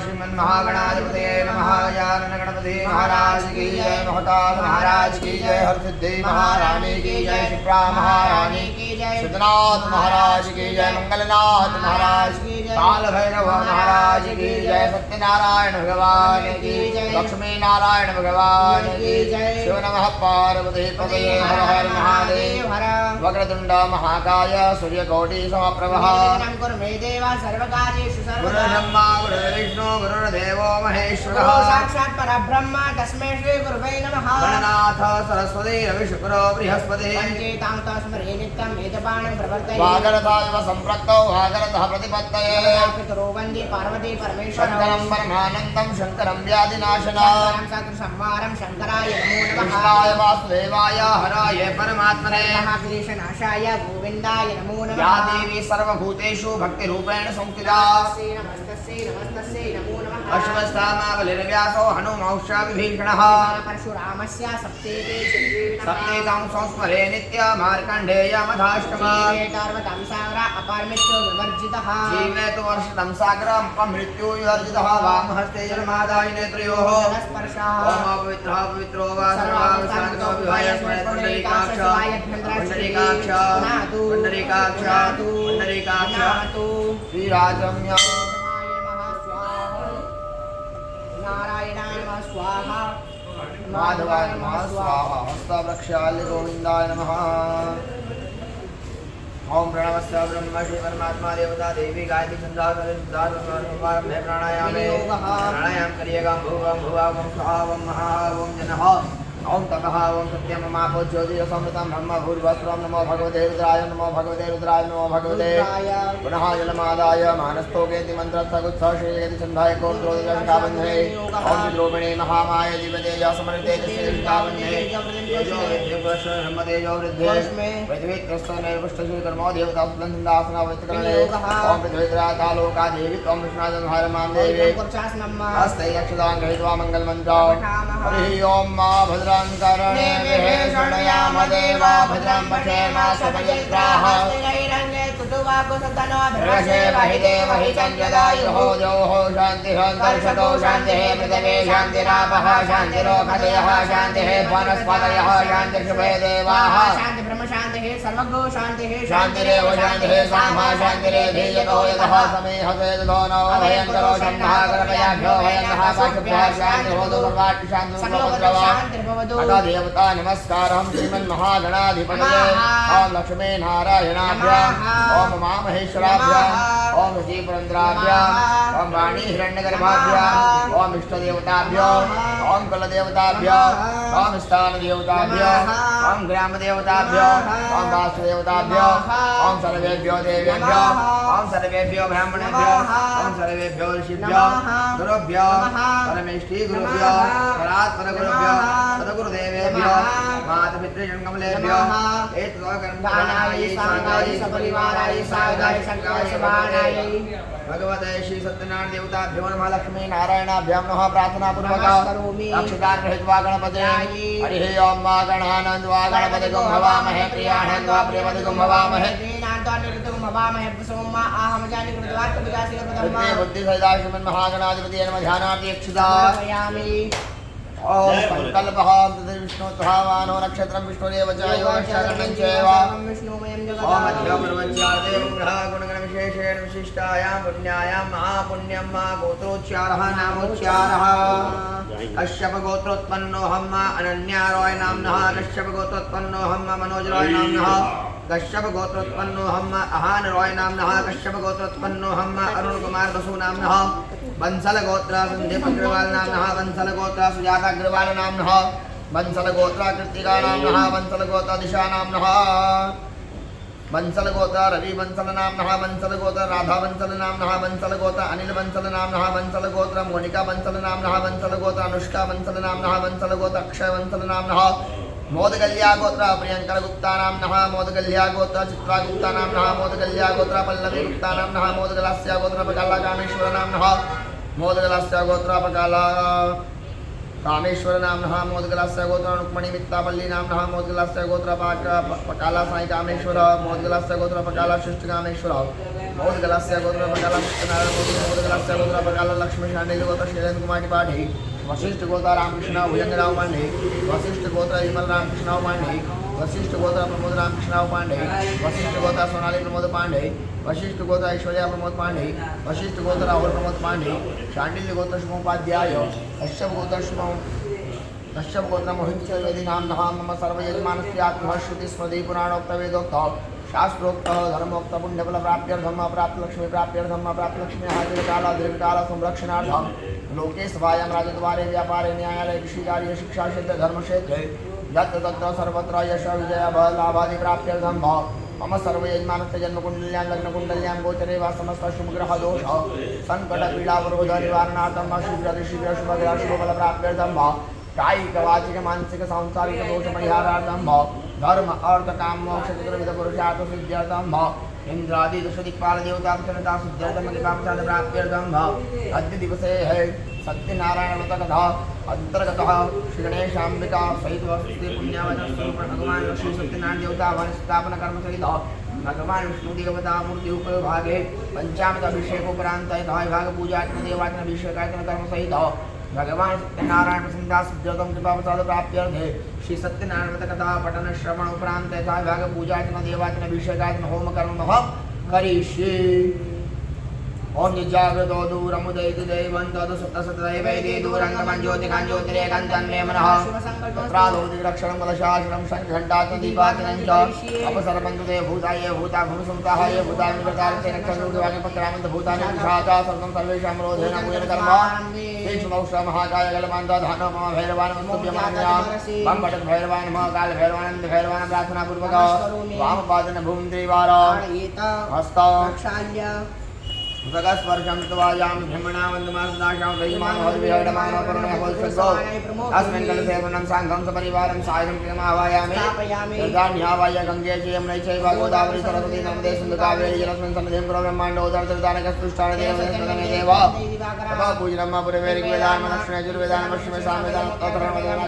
श्रीमन्महागणाधिपतये नमः। गजानन गणपति महाराज की जय, महाकाल महाराज की जय, हरसिद्धि महारानी की जय, शिप्रा महारानी की जय, सिद्धनाथ महाराज की जय, मंगलनाथ महाराज की जय, काल भैरव महाराज की जय, सत्यनारायण भगवान की जय, लक्ष्मी नारायण भगवान की जय। शिव नमः पार्वती पतये हर हर महादेव हर। वक्रतुंड महाकाय सूर्यकोटि समप्रभः कुरु मे देव सर्वकार्येषु सर्वदा। गुरुर्ब्रह्मा गुरुर्विष्णु गुरुर्देवो महेश्वरः साक्षात् परब्रह्म तस्मै श्री गुरुवे नमः। गणनाथ सरस्वती रविशुक्रो बृहस्पतिः पंचेतांत स्मरे नित्यं वेदपाणं प्रवर्तये। वागरथाय सम्प्रक्तौ वागरथः प्रतिपत्तये। पितरो वन्दे पार्वती परमेश्वरं शंकरं परमानन्दं शंकरं व्याधिनाशनं शंकर संहारं शंकराय नमो नमः। कृष्णाय वासुदेवाय हराय परमात्मने महाक्लेशनाशाय गोविन्दाय नमो नमः। या देवी सर्वभूतेषु भक्तिरूपेण संस्थिता नमस्तस्यै नमस्तस्यै नमो नमः। अश्वत्थामा बलिर्व्यासो हनुमंश्च विभीषणः परशुरामस्य सप्तेते सप्तेतां संस्मरे नित्य मार्कण्डेय मधाष्टमा कार्वतां सागर अपारमित्यो विवर्जितः जीवेतु वर्षितं सागरं मृत्यु विवर्जितः वामहस्ते जलमादाय नेत्रयोः स्पर्शः ओम पवित्रः पवित्रो वा सर्वावसानको विहाय स्मरणीकाक्ष पुण्डरीकाक्ष पुण्डरीकाक्ष पुण्डरीकाक्ष श्रीराजम्य नारायणाय नमः स्वाहा माधवाय नमः स्वाहा हस्तवृक्षाल्य गोविन्दाय नमः। ओम प्रणवस्य ब्रह्म श्री परमात्मा देवता देवी गायत्री संध्यावतारं प्राणायाम करिएगा भूवं भुवं स्वाहा ओम महा ओम जनः ओम तपः ओम सत्यम मापो ज्योतिरसमृतं ब्रह्म भूर्भस्वं नमो भगवते रुद्राय नमो भगवते रुद्राय नमो भगवते पुनः जलमादाय मानस्तोकेति मंत्रस्थगुत्सः श्रीयति संधाय कोत्रोदशकाबन्धे ओम द्रोपिणे महामाय दिवतेजा समृते दशकाबन्धे तेजो विद्युपश्व ब्रह्मतेजो वृद्धे पृथ्वीत्रस्तनैर्पुष्टश्री कर्मो देवता सुगन्धासनावृतकर्णे ओम पृथ्वीत्राता लोका देवी त्वं विष्णादंहार मां देवी हस्ते यक्षदां गृहीत्वा मंगलमन्त्रो हरि ओम मा भद्रां करणे विहेषणयाम देवा भद्रां पश्येम स्वपयित्राः भ्रवशे वहि देवहि चन्द्रदायुः द्यौः शान्तिः दर्शतो शान्तिः पृथिवी शान्तिरापः शान्तिरोपदयः शान्तिः वनस्पतयः शान्तिर्षुभे देवाः शान्ति ब्रह्म शान्तिः सर्वगो शान्तिः शान्तिरेव शान्तिः सामा शान्तिरेधीयतो यतः समेहते दधो नो भयङ्करो शम्भः कृपयाभ्यो भयङ्कः पाशुभ्यः शान्तिर्भवतु सर्वाट् शान्तिर्भवतु अथ देवता नमस्कारं श्रीमन्महागणाधिपतये ओम लक्ष्मी नारायणाभ्याम् ओम महामहेश्वराभ्याम् ओम श्रीपुरन्द्राभ्याम् ओम वाणी हिरण्यगर्भाभ्याम् ओम इष्टदेवताभ्याम् ओम कुलदेवताभ्याम् ओम स्थानदेवताभ्याम् ओम ग्रामदेवताभ्याम् ओम वासुदेवताभ्याम् ओम सर्वेभ्यो देवेभ्यो ओम सर्वेभ्यो ब्राह्मणेभ्यो ओम सर्वेभ्यो ऋषिभ्यो गुरुभ्यो परमेष्ठी गुरुभ्यो परात्पर गुरुभ्यो सद्गुरुदेवेभ्यो मातपितृजनकमलेभ्यो एतद्कर्मणाय सागाय सपरिवाराय सागाय शंकाय शबाणाय भगवते श्री सत्यनारायण देवताभ्यो नमः। लक्ष्मी नारायणाभ्यां नमः प्रार्थना पूर्वक अक्षतान् गृहीत्वा गणपते हरिः ओम मा गणानन्द्वा गणपतिगुं भवामहे प्रियानन्द्वा प्रियपतिगुं भवामहे बुद्धिसहिता श्रीमन्महागणाधिपतये नमः। ध्यानार्थे अक्षता ओम संकल्पः विष्णु भावानो नक्षत्रं विष्णुरेव च योगश्चरणं चैव ओम अध्यात्मवज्जाते ग्रह गुणगण विशेषेण विशिष्टायां पुण्यायां महापुण्यं मा गोत्रोच्चारः नामोच्चारः कश्यप गोत्रोत्पन्नो हम अनन्या रॉय नाम्नः कश्यप गोत्रोत्पन्नो हम मनोज रॉय नाम्नः कश्यप गोत्रोत्पन्नो हम अहान रॉय नाम्नः कश्यप गोत्रोत्पन्नो हम अरुण कुमार बसु नाम्नः बंसल गोत्रा संदीप अग्रवाल नाम्नः बंसल गोत्रा सुजाता अग्रवाल नाम्नः बंसल गोत्रा कृतिका नाम्नः बंसल गोत्रा दिशा नाम्नः बंसल गोत्रा रवि बंसल नाम्नः बंसल गोत्रा राधा बंसल नाम्नः बंसल गोत्रा अनिल बंसल नाम्नः बंसल गोत्रा मोनिका बंसल नाम्नः बंसल गोत्रा अनुष्का बंसल नाम्नः बंसल गोत्रा अक्षय बंसल नाम्नः मोदगल्या गोत्रा प्रियंकर गुप्ता नाम्नः मोदगल्या गोत्रा चित्रा गुप्ता नाम्नः मोदगल्या गोत्रा पल्लवी गुप्ता नाम्नः मोदगलस्य गोत्रा पकाला कामेश्वर नाम्नः मोदगलस्य गोत्रा पकाला कामेश्वर नामनः मोदगलस्य गोत्र रुक्मणी मित्तापल्ली नामनः मोदगलस्य गोत्र पकाला साई कामेश्वर मोदगलस्य गोत्र पकाला शिष्ट कामेश्वर मोदगलस्य गोत्र पकाला सत्यनारायण मोदगलस्य गोत्र पकाला लक्ष्मी शांडिल गोत्र श्रीरेंद्र कुमार त्रिपाठी वशिष्ठ गोत्र रामकृष्ण भुजंगराव पांडे वशिष्ठ गोत्र विमल रामकृष्ण पांडे वशिष्ठ गोत्र प्रमोद रामकृष्ण पांडे वशिष्ठ गोत्र सोनाली प्रमोद पांडे वशिष्ठ गोत्र ऐश्वर्या प्रमोद पांडे वशिष्ठ गोत्र राहुल प्रमोद पांडे शांडिल्य गोत्र शुभोपाध्याय कश्यप गोत्र मोहित चतुर्वेदी नाम नम सर्वयजमानस्यात्मश्रुति स्मृति पुराणोक्त वेदोक्त शास्त्रोक्त धर्मोक्त पुण्यफल प्राप्त्यर्थम अप्राप्त लक्ष्मी प्राप्त्यर्थम अप्राप्त लक्ष्मी दीर्घकाल दीर्घकाल संरक्षणार्थम लोके सभायां राजद्वारे व्यापारे न्यायालय कृषि कार्य शिक्षा क्षेत्र धर्म क्षेत्र यत्र तत्र सर्वत्र यश विजय लाभादि प्राप्त्यर्थम मम सर्वयजमानस्य जन्मकुण्डल्यां लग्नकुण्डल्यां गोचरे वा समस्त शुभग्रह दोष संकट पीड़ा विरोध निवारणार्थं शीघ्र शुभग्रह शुभफल प्राप्त्यर्थं कायिक वाचिक मानसिक सांसारिक दोष परिहारार्थं धर्म अर्थ काम मोक्ष चतुर्विध पुरुषार्थ सिद्ध्यर्थं इंद्रादि दश दिक्पाल देवता प्रसन्नता सिद्ध्यर्थं कृपाप्रसाद प्राप्त्यर्थं अद्य दिवसे है सत्यनारायण व्रत कथा अंतर्गतः श्री गणेशांबिका सहित वस्तुति पुण्यावचन स्वरूप भगवान श्री सत्यनारायण देवता वन स्थापन कर्म सहित भगवान विष्णु देवता मूर्ति उपभागे पंचामृत अभिषेकोपरांत भाग पूजा देवाचन अभिषेकाचन कर्म सहित भगवान सत्यनारायण प्रसन्नता सिद्ध्यर्थं कृपाप्रसाद प्राप्त्यर्थे श्री सत्यनारायण व्रत कथा पठन श्रवण उपरांत भाग पूजाचन देवाचन अभिषेकाचन होम कर्म करिष्ये ओम निजाग्रतो दूरमुदयति दैवं तदु सतसतदैवैति दूरङ्गमं ज्योतिकां ज्योतिरेकन्तन्मे मनः तत्रालोति रक्षणं कलशासनं शङ्खघण्टाति दीपातिनं च अपसर्पन्तु ते भूताय भूता भूमिसंताः ये भूतानि निवृत्तानि रक्षणरूपाणि पत्रामन्त भूतानि विषाचा सर्वं सर्वेषां रोधेन पूजन कर्म तीक्ष्णमौषा महाकाय गलमान्त धानो मम भैरवानमस्तुभ्यमान्यां मम पटक भैरवान् मम काल भैरवानन्द भैरवान् प्रार्थनापूर्वक वामपादन भूमि देवार हस्त भगस्पर्शं त्वायां भ्रमणावन्दमासदाशां दैमान् हरिविहडमानो करुणयहोत्सवो अस्मिन् कलशेवनं साङ्गं सपरिवारं सायं प्रियमावायामि तदान्यावाय गङ्गे च यमुनै चैव गोदावरी सरस्वती नर्मदे सिन्धु कावेरी जलस्मिन् सन्निधिं कुरु ब्रह्माण्डोदरदानकस्तुष्टानदेव तपः पूजनं पुरवेरिकवेदान् दक्षिणे यजुर्वेदान् पश्चिमे सामवेदान् उत्तरवेदान्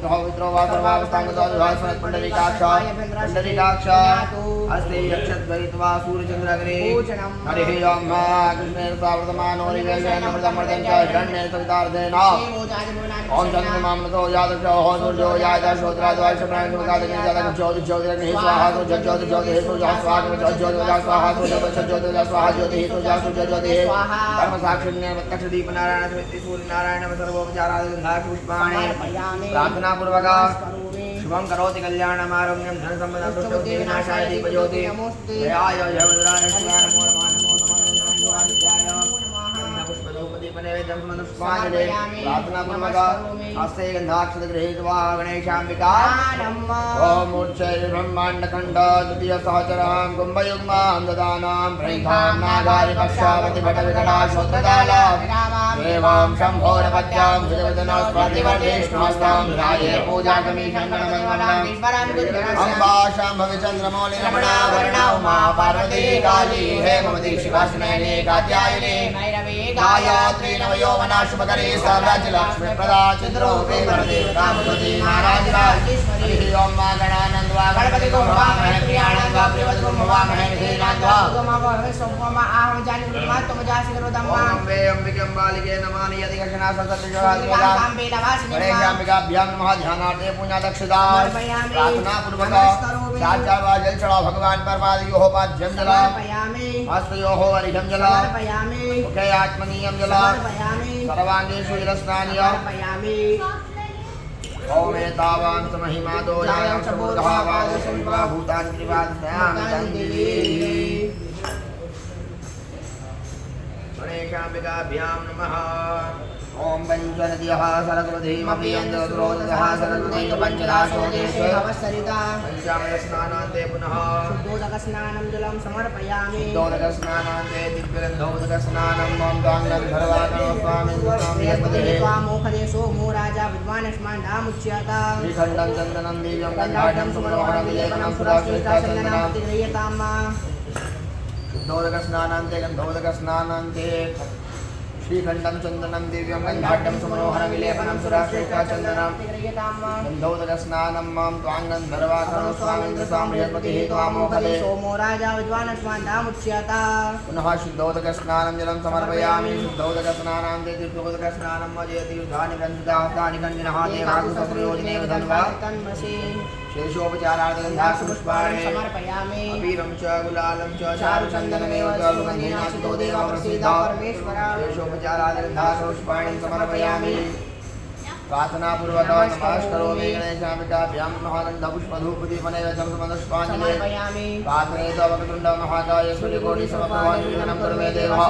पवित्रो वा सर्वावस्थाङ्गतो विभासमत् पुण्डरीकाक्ष अस्ते यक्षद्वैत्वा सूर्यचन्द्र हरिः ओं कृष्णेन सावृतमानो निवेशयन्नमृतमर्दं च हिरण्येन सवितार्धेन ओं चन्द्रमामृतो यादृशो सूर्यो यादशोत्राद्वायुषप्राणसुमकादग्निजातकं ज्योतिर्ज्योतिरग्निः स्वाहा ज्योतिर्ज्योतिः स्वाहा ज्योतिर्ज्योतिः स्वाहा स्वाहा ज्योतिः स्वाहा कर्मसाक्षिण्य प्रत्यक्षदीपनारायण समिति सूर्यनारायण सर्वोपचारादिगन्धाक्षपुष्पाणि प्रार्थनापूर्वक शुभं करोति कल्याणमारोग्यं धनसम्पदां पुष्टवती विनाशाय दीपज्योति जयाय जयवद्राय शिवाय नमो नमः पुष्पदीपनैवेद्यं समनुष्पाञ्जले प्रार्थनापूर्वक हस्ते गन्धाक्षत गृहीत्वा गणेशाम्बिका ॐ ब्रह्माण्डखण्ड द्वितीय सहचरां कुम्भयुग्मां ददानां प्रैधां नागारिपक्षावति भटविकटाशोत्रदाला एवं शम्भोरपत्यां सुजवदनस्पतिवर्धिष्णुहस्तां ध्याये पूजाकमीशं गणमङ्गलम् अम्बा शाम्भवी चन्द्रमौलिरमणा वर्णा उमा पार्वती काली हेमवती शिवासनयनी कात्यायनी गायत्री नवयौवना शुभकरी साम्राज्यलक्ष्मी प्रदा चिद्रूपी वरदे रामवती महाराजराजेश्वरी ओं मा गणानन्द्वा गणपति को भवामहे प्रियानन्द्वा प्रियवति को भवामहे निधीनान्द्वा गमावहे सोममा आहं जानि ब्रह्मा तुम जासि करोदम्मा अम्बे अम्बिके अम्बालिके नमामि यदि घटना सत्सत्योहादिवेदा अम्बे नमामि गणेशाम्बिकाभ्यां नमः ध्यानार्थे पुण्य दक्षिणा प्रार्थना पूर्वक साक्षात् जल चढ़ाओ भगवान परमादियोः पाद्यं जल हस्तयोः अर्घ्यं जल मुखे आत्मनीयं जल सर्वाङ्गेषु जलस्नानीय ओम एतावान् समहिमादो यायं समूर्धः वादशंवा भूतानि त्रिवादस्यामि तन्दिवी गणेशाम्बिकाभ्यां नमः ओम पंचनद्यः सरस्वतीमपि यन्द्रोदः सरस्वती पञ्चदाशोदेशे अवसरिता पंचामृतस्नानान्ते पुनः शुद्धोदकस्नानं जलं समर्पयामि शुद्धोदकस्नानान्ते दिव्यगन्धोदकस्नानं मम गाङ्गन्धर्वाकरो स्वामिन् स्वामोखदेशो मो राजा विद्वानस्माण्डामुच्यत श्रीखण्डं चन्दनं दिव्यं गन्धाढ्यं सुमनोहरं विलेपनं सुराश्रेष्ठाचन्दनं प्रतिगृह्यताम् शुद्धोदकस्नानान्ते गन्धोदकस्नानान्ते श्रीखंडं चंदनं दिव्यं गंधाढ्यं सुमनोहरं विलेपनं सुराश्रेष्ठा चंदनं गंधोदकस्नानं मां त्वाङ्गन्धर्वाकरो स्वामीन्द्र साम्बृहस्पतिः त्वामोहदे सोमो राजा विद्वान् अस्मान्नामुच्यता पुनः शुद्धोदकस्नानं जलं समर्पयामि शुद्धोदकस्नानं ते तीर्थोदकस्नानं मजेति युधानि ग्रन्थितानि कण्डिनः देवाकुसप्रयोजने धन्वा तन्मसि शेषोपचारार्थगन्धासुपुष्पाणि समर्पयामि अबीरं च गुलालं च चारुचन्दनमेव च सुगन्धिनाशितो देव प्रसीद परमेश्वर शेषोपचारार्थगन्धासुपुष्पाणि समर्पयामि प्रार्थनापूर्वकं नमस्करोमि गणेशामिकाभ्यां महानन्दपुष्पधूपदीपनैवेद्यं समदर्शपाञ्जलिः समर्पयामि प्रार्थयेत वक्रतुण्ड महाकाय सूर्यकोटिसमप्रभाञ्जलिः कुरु मे देवः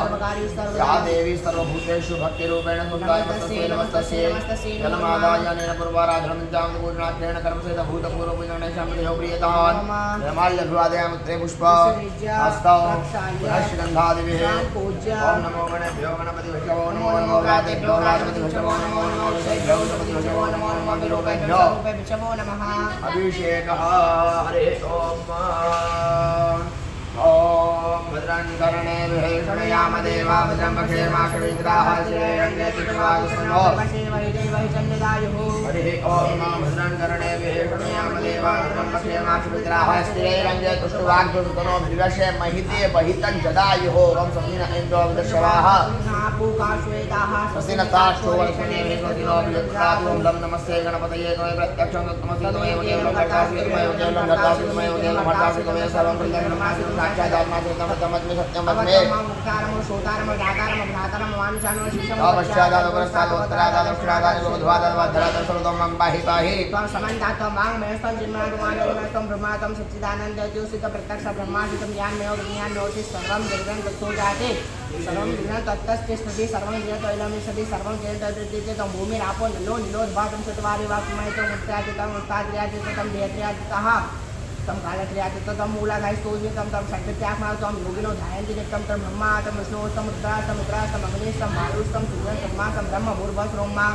या देवी सर्वभूतेषु भक्तिरूपेण सुताय तस्यै नमस्तस्यै जलमादाय अनेन पूर्वाराधनं पूर्णाख्येन कर्मसेत भूतपूर्वपूजनेषां देहो प्रियतान् निर्माल्यभिवादयामि त्रे पुष्प हस्तौ पुनश्चगन्धादिभिः ॐ नमो गणेभ्यो गणपति विष्णवो नमो नमो व्यातेभ्यो व्यासपति विष्णवो नमो नमो विषयेभ्यो विष्णुपतिभ्यो नमो नमो विरूपेभ्यो अभिषेकः हरिः ॐ भद्रं कर्णेभिः शृणुयाम देवा भद्रं पश्येमाक्षविन्द्राः श्रेरङ्गे तिष्ठवागुसन्नो हरिः ॐ भद्रं कर्णेभिः शृणुयाम देवा भद्रं पश्येमाक्षविन्द्राः श्रेरङ्गे तुष्टवाग्धुसुतनो भिर्वशे महिते बहितं जदायुः ॐ स्वस्तिन इन्द्रो विदर्शवाः स्वस्तिन साक्षो वर्षणेभिः स्वस्तिनो भिर्यत्रातुं लं नमस्ते गणपतये त्वमेव प्रत्यक्षं तत्त्वमसि त्वमेव केवलं भट्टासि त्वमेव केवलं भट्टासि त्वमेव केवलं भट्टासि त्वमेव सर्वं प्रत्यक्षं साक्षादात्मात्मसत्यमस्मे भूमिरापो नलो निलोद्भातं चत्वारि वाक्यमयतं मुक्त्याजितं मुक्ताद्र्याजितं देहत्र्याजितः तम कालक्रियातितं मूलाधायस्तोजितं तम शक्तित्यात्मातं योगिनो ध्यायन्ति नित्यं तम ब्रह्मातं विष्णुस्तं रुद्रास्तं रुद्रास्तं अग्निस्तं वायुस्तं सूर्यं ब्रह्मास्तं ब्रह्म भूर्भस्रोमा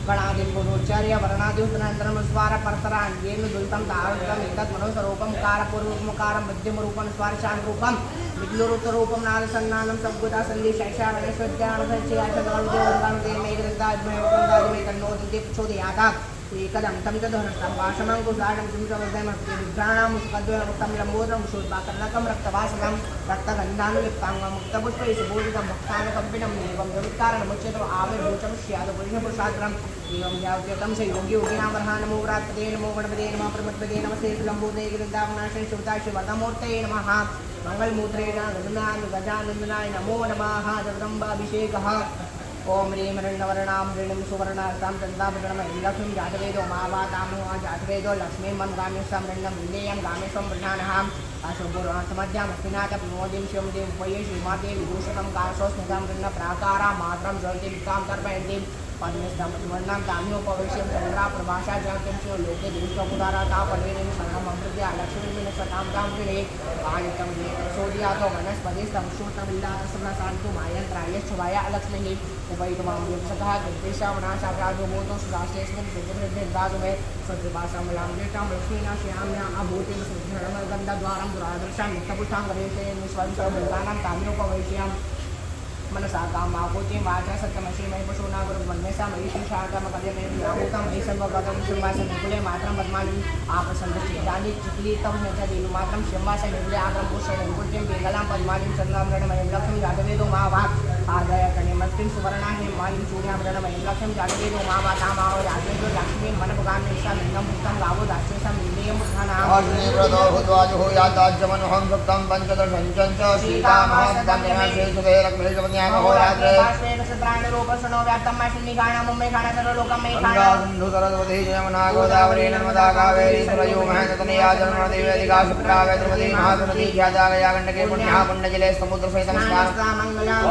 गणादिं गुणोच्चार्य वर्णादिउत्तरान्तरं स्वर परतरान्येन दुल्तं तारकम् एतत् मनोस्वरूपं कारपूर्वकमकारं मध्यमरूपं स्वारशान्तरूपं विघ्नरूपरूपं नारसन्नानं सद्गुता सन्देशैषा गणेशोद्यानसच्चयाचनवल्देवमेकदन्ताद्मयोगन्दादिमे तन्नोदिते प्रचोदयात् एकदं तं च धनस्तं वासनं कुशालं किंचवद्यमग्राणां मुखद्वयमुक्तं लम्बोदरं शूर्पाकर्णकं रक्तवासनं रक्तगन्धानुलिप्ताङ्गं मुक्तपुष्पैः सुबोधितं भक्तानुकम्पिनं एवं जगत्कारणमुच्यतम् आविर्भूतं स्यात् पुरुषपुरुषाग्रम् एवं यावत्यतं स योगी योगिनां वरः नमो व्रातपदे नमो गणपते नमः प्रमथपदे नमस्ते लम्बोदे गिरिदावनाशे शिवताय शिवतमूर्तये नमः मंगलमूत्रेण गजानन्दनाय नमो नमः जगदम्बाभिषेकः ओम ह्रीं ऋण्वर्णां ऋणिं सुवर्णास्तां चन्दाभरणं लक्ष्मीं जातवेदो मावातामो जातवेदो लक्ष्मीं मम गामेशं ऋण्णं विन्देयं गामेशं वृषाणहाम् अशुभुरान्तमध्यां अस्मिनाथ प्रमोदिं शिवं देव उपये श्रीमाते विभूषणं काशोस्मितं ऋण्ण प्राकारा मात्रं ज्वलति विकां तर्पयन्तीं पद्मस्तं ताम्योपवेश्यं चन्द्रा प्रभाषा जयन्तीं शिव लोके देशोपदारा तापलेन सर्वम् अमृत्या लक्ष्मीं सतां तां गृहे आदित्यं सोदियातो वनस्पतिस्तं श्रुतमिल्लासप्रसान्तु मायन्त्रायश्चवाया लक्ष्मीः उपैतमां व्यक्षतः गृहेशावनाशाप्राजो भूतो सुराशेस्मिन् सुकृद्धातु मे सद्विपासमलां ज्येष्ठां लक्ष्मीनाशयाम्या अभूतिं सुधर्मगन्धद्वारं दुरादर्शां नित्यपुष्टां गणेशेन स्वयं सर्वभूतानां ताम्योपवेश्यां मनसा कामाकोचिं वाचा सत्यमशीमयि पशूना गुरुर्वन्मेषां मयि शाकमकर्यमे व्याहूतं मयि सर्वगतं शिवासं निकुले मात्रं पद्मालिं आपसन्दचिदानि चिक्लितं नचदेनु मात्रं शिवासं निकुले आग्रं पुष्यं निकुल्यं वेगलां पद्मालिं चन्द्रामरणमयं लक्ष्मीं जातवेदो मावाक् आदाय कणिमस्तिं सुवर्णाहिं मालिं सूर्यामरणमयं लक्ष्मीं जातवेदो मावातामाहो जातवेदो लक्ष्मीं मनपगामिषां लिङ्गं भूतं गावो दास्येषां निलेयं बुधानां अग्निव्रतो भूत्वाजुः याताज्यमनुहं सुप्तं पञ्चदशञ्चं च सीतामहास्तं शेषुते लक्ष्मीं सरस्वती यमुना गोदावरी नर्मदा कावेरी सरयू महेन्द्रतनया जलनदीवेदिका शुक्ला वेद्रुमती महासुमती ख्याता गण्डके पुण्यः पुण्यजले समुद्रसहितं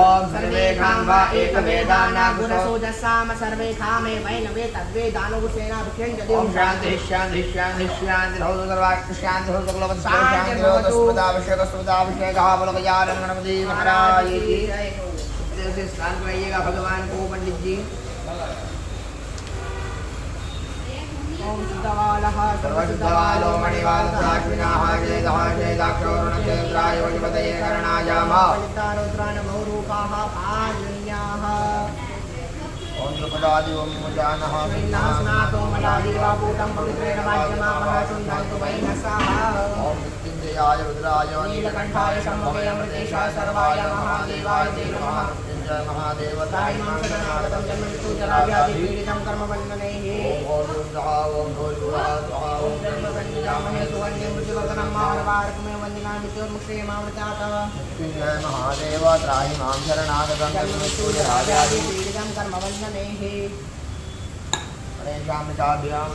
ओम सर्वे खाम्बा एकवेदाना गुणसोजसाम सर्वे खामे वैनवे तद्वेदानुगुसेना भिक्षञ्जति ओम शान्ति शान्ति शान्ति शान्ति भवतु सर्वाष्ट शान्ति भवतु सकलवत् शान्ति भवतु सुदाभिषेकः बलगजानन गणपति महाराज की से स्नान कराइएगा भगवान को पंडित जी। ओम शुद्धवालः सर्वशुद्धवालो मणिवालसाक्षिणाः जयदः जयदाक्षोरुणचन्द्राय वैपतये करणायामः रुद्रान् बहुरूपाः पार्यण्या पदादिवं मुजानः स्नातो मलादिवाभूतं पवित्रेण वाज्यमापः सुन्दन्तु वै न सः ॐ मृत्युञ्जयाय रुद्राय नीलकण्ठाय शम्भवे अमृतेशाय सर्वाय महादेवाय ते नमः जय महादेव तायिमां शरणागतं जन्ममृत्युजराव्याधिपीडितं कर्मबन्धनैः ओम ब्रह्मकन्यामहे सुवन्यं मृत्युवर्धनं मानवार्कमे वन्दिनां मृत्योर्मुक्षेमामृतातः जय महादेव त्राहि मां शरणागतं जन्ममृत्युजराव्याधिपीडितं कर्मबन्धनैः गणेशामृताभ्यां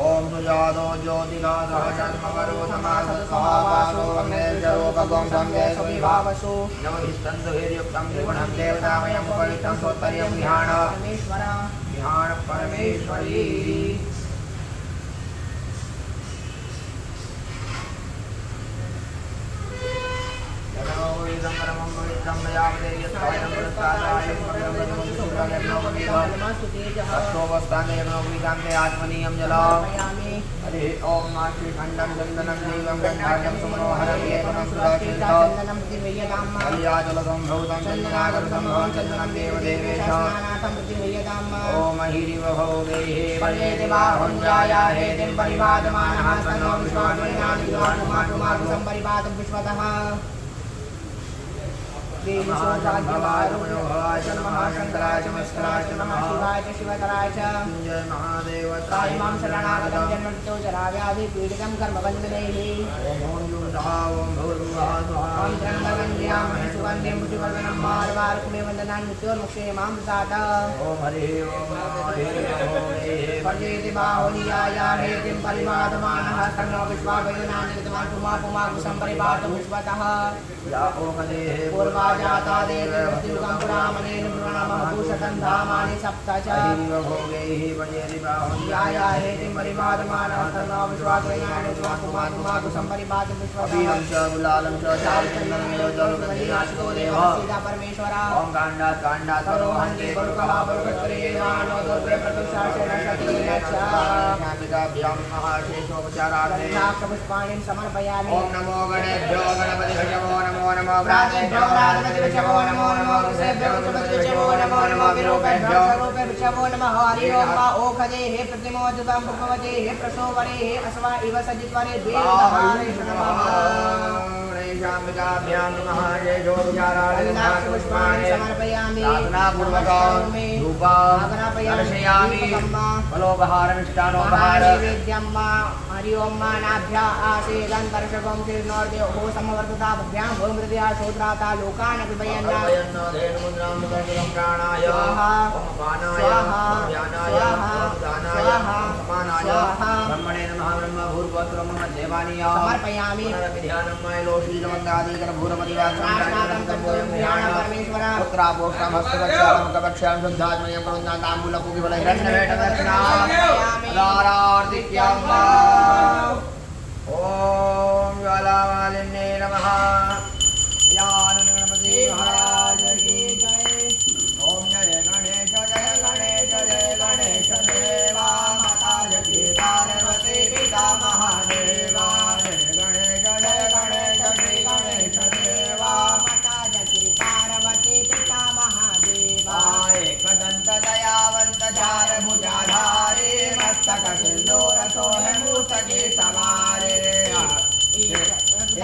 ओम सुजातो ज्योतिनाथः जन्मवरोधमासत्सहावासो अग्नेर्जरोपगं संवेशो विभावसो नमभिस्तन्तु वीर्युक्तं त्रिगुणं देवतामयं पवित्रं सोत्तर्यं विहाण परमेश्वरी आत्मनीयं जलम् हरि ओम श्रीखण्डं चन्दनं देवं गन्धाढ्यं सुमनोहरं येतनं सुराचन्दनं हल्याचलसंभूतं चन्दनागरसंभवं चन्दनं देवदेवेशम् ओम हिरिवभो देहे पर्येति बाहुञ्जाया हेतिं परिवादमानः स्तनो विश्वात्मनादिवाकुमाकुमाकु सम्परिवादं विश्वतः देवीशोभाग्यवारुण्योहाय च नमः शङ्कराय च मस्कराय च नमः शिवाय च शिवतराय च जय महादेव तायिमां शरणागतं जन्ममृत्युजराव्याधिपीडितं कर्मबन्धनैः ओम भूर्भुवः स्वः ॐ त्र्यम्बकं सुगन्धिं पुष्टिवर्धनं मार्वारुक्मे वन्दनान् मृत्योर्मुक्षेमामृतातः ओम हरि ओम पर्येति बाहुल्याया हेतिं परिवादमानः स्तनो विश्वाभयनानिर्तमान् पुमापुमाकु सम्परिवादं विश्वतः या ओकदेः पूर्वाजाता देवयुगं पुरामनेन पुराणमभूषकं धामानि सप्त च भोगैः पर्येति याया हेतिं परिवादमानः स्तनो विश्वाभयनानिर्तमान् सम्परिवादं विश्वतः च गुलालं च चारुचन्दनमेवोदो देवः परमेश्वर ओम काण्डात् काण्डात् सरोहन्ते बरुकः बरुकत्वरेवानो दुर्गे प्रतिष्ठाभ्यां महाशेषोपचारार्थे पुष्पाणिं समर्पयामि ओम नमो गणेभ्यो गणपतिभ्यो नमो नमो प्राणेभ्यो प्राणपतिभ्यो नमो नमो ऋषेभ्यो ऋषभतिभ्यो नमो नमो विरूपेभ्यो स्वरूपेभ्यो नमः हरि ओम मा ओखजे हे प्रतिमोदुतं भगवते हे प्रसोवरे हे अस्वा इव सजित्वरे द्वेदहारे नमः गणेशाम्बिकाभ्यां नमः शेषोपचारार्थे पुष्पाणि समर्पयामि प्रार्थनापूर्वकं धूपं दर्शयामि फलोपहारमिष्टानोपहार नैवेद्यं मा हरि ओम मा नाभ्या आसेदन्तर्षभं शीर्णोर्देव हो समवर्तता भव्यां भूमृदया शोद्राता लोकान् विभयन्ना प्राणाय ब्रह्मणे नमः ब्रह्म भूर्भुवस्वं देवानीय समर्पयामि ध्यानं परमेश्वर पुत्रापोष्टमस्तवक्षां शुद्धात्मयं करुणाताम्बूलपूगिफल हिरण्यवेटदक्षिणारार्तिक्यं ओम ज्वालामालिन्ये नमः यानगणपति महाराज की जय ओम जय गणेश देवा माता जय पार्वती पिता महादेवा जय गणेश गणेश देवा माता जय पार्वती पिता महादेवा एकदंत दयावंत चार भुजाधारे मस्तक सिंदूर सोहे मूसके सवारे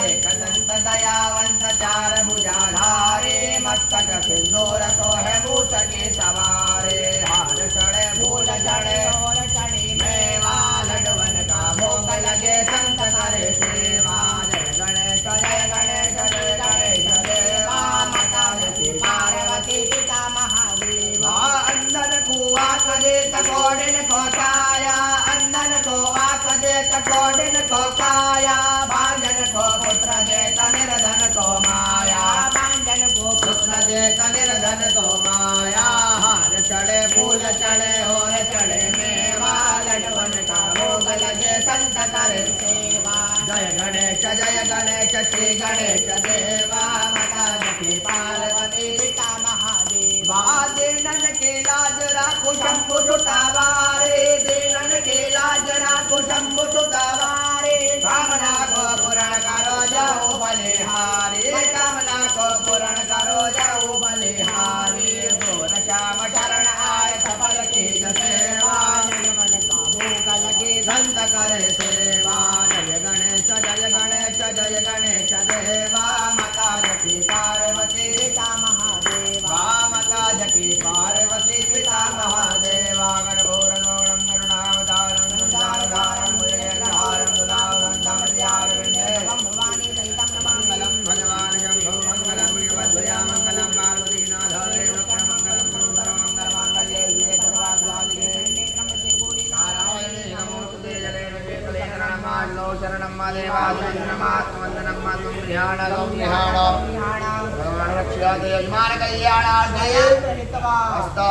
एकदंत दयावंत चार भुजाधारे मस्तक सिंदूर सोहे मूसके सवारे हार चढ़े फूल चढ़े और चढ़ी मेवा लडवन का भोग लगे संत करे सेवा जय गणेश देवा माता जय पार्वती पिता महादेवा अंदर कुआ कदे तकोड़न को काया अंदर को आकदे तकोड़न को काया भांजन को पुत्र दे निर्धन को माया भांजन को पुत्र दे निर्धन को माया हार चढ़े फूल चढ़े और चढ़े मेवा लडवन का भोग लगे संत करे सेवा जय गणेश श्री गणेश देवा माता जय पार्वती पिता महादेवा देनन के लाज राखो शंभु सुतावारे देनन के लाज राखो शंभु सुतावारे कामना को पूर्ण करो जाओ बलिहारी कामना को पूर्ण करो जाओ गृहाण भगवान रक्षाते यजमान कल्याणार्थे हस्ता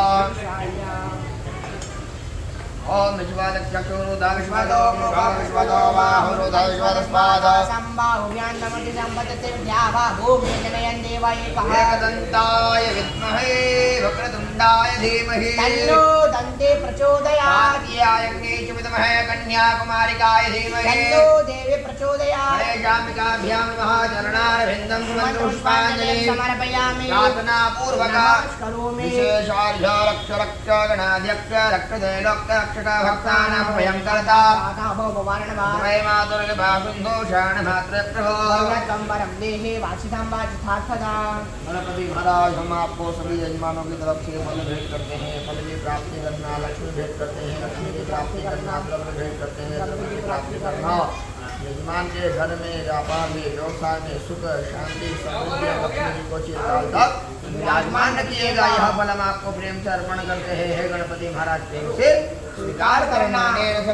ओम विश्वादक्षक्षुरुदा विश्वादो मुखा विश्वादो बाहुरुदा विश्वादस्पाद संबाहुव्यान्नमति संपतते विद्यावा भूमि जनयन् देव एकः एकदन्ताय विद्महे वक्रतुण्डाय धीमहि तन्नो दन्ते प्रचोदयात् आदित्याय च विद्महे कन्याकुमारिकाय धीमहि तन्नो देवी प्रचोदयात् हरेशाम्बिकाभ्यां महाचरणारविन्दं पुष्पाञ्जलिं समर्पयामि प्रार्थना पूर्वका करोमि विशेषार्घ्य रक्ष रक्ष गणाध्यक्ष रक्षदेलोक्त रक्षका भक्तानां भयं कर्ता वै मातुर्गभासुन्दोषाण मात्र प्रभो कंबरम देहे वाचितां वाचितार्थदा। गणपति महाराज हम आपको सभी यजमानों की तरफ से फल भेंट करते हैं। फल की प्राप्ति करना, लक्ष्मी भेंट करते हैं, लक्ष्मी की प्राप्ति करना, द्रव्य भेंट करते हैं, द्रव्य की प्राप्ति करना। यजमान के घर में, व्यापार में, व्यवसाय में सुख शांति समृद्धि लक्ष्मी को चिरकाल तक विराजमान रखिएगा। यह फल हम आपको प्रेम से अर्पण करते हैं। हे गणपति महाराज प्रेम से स्वीकार करना।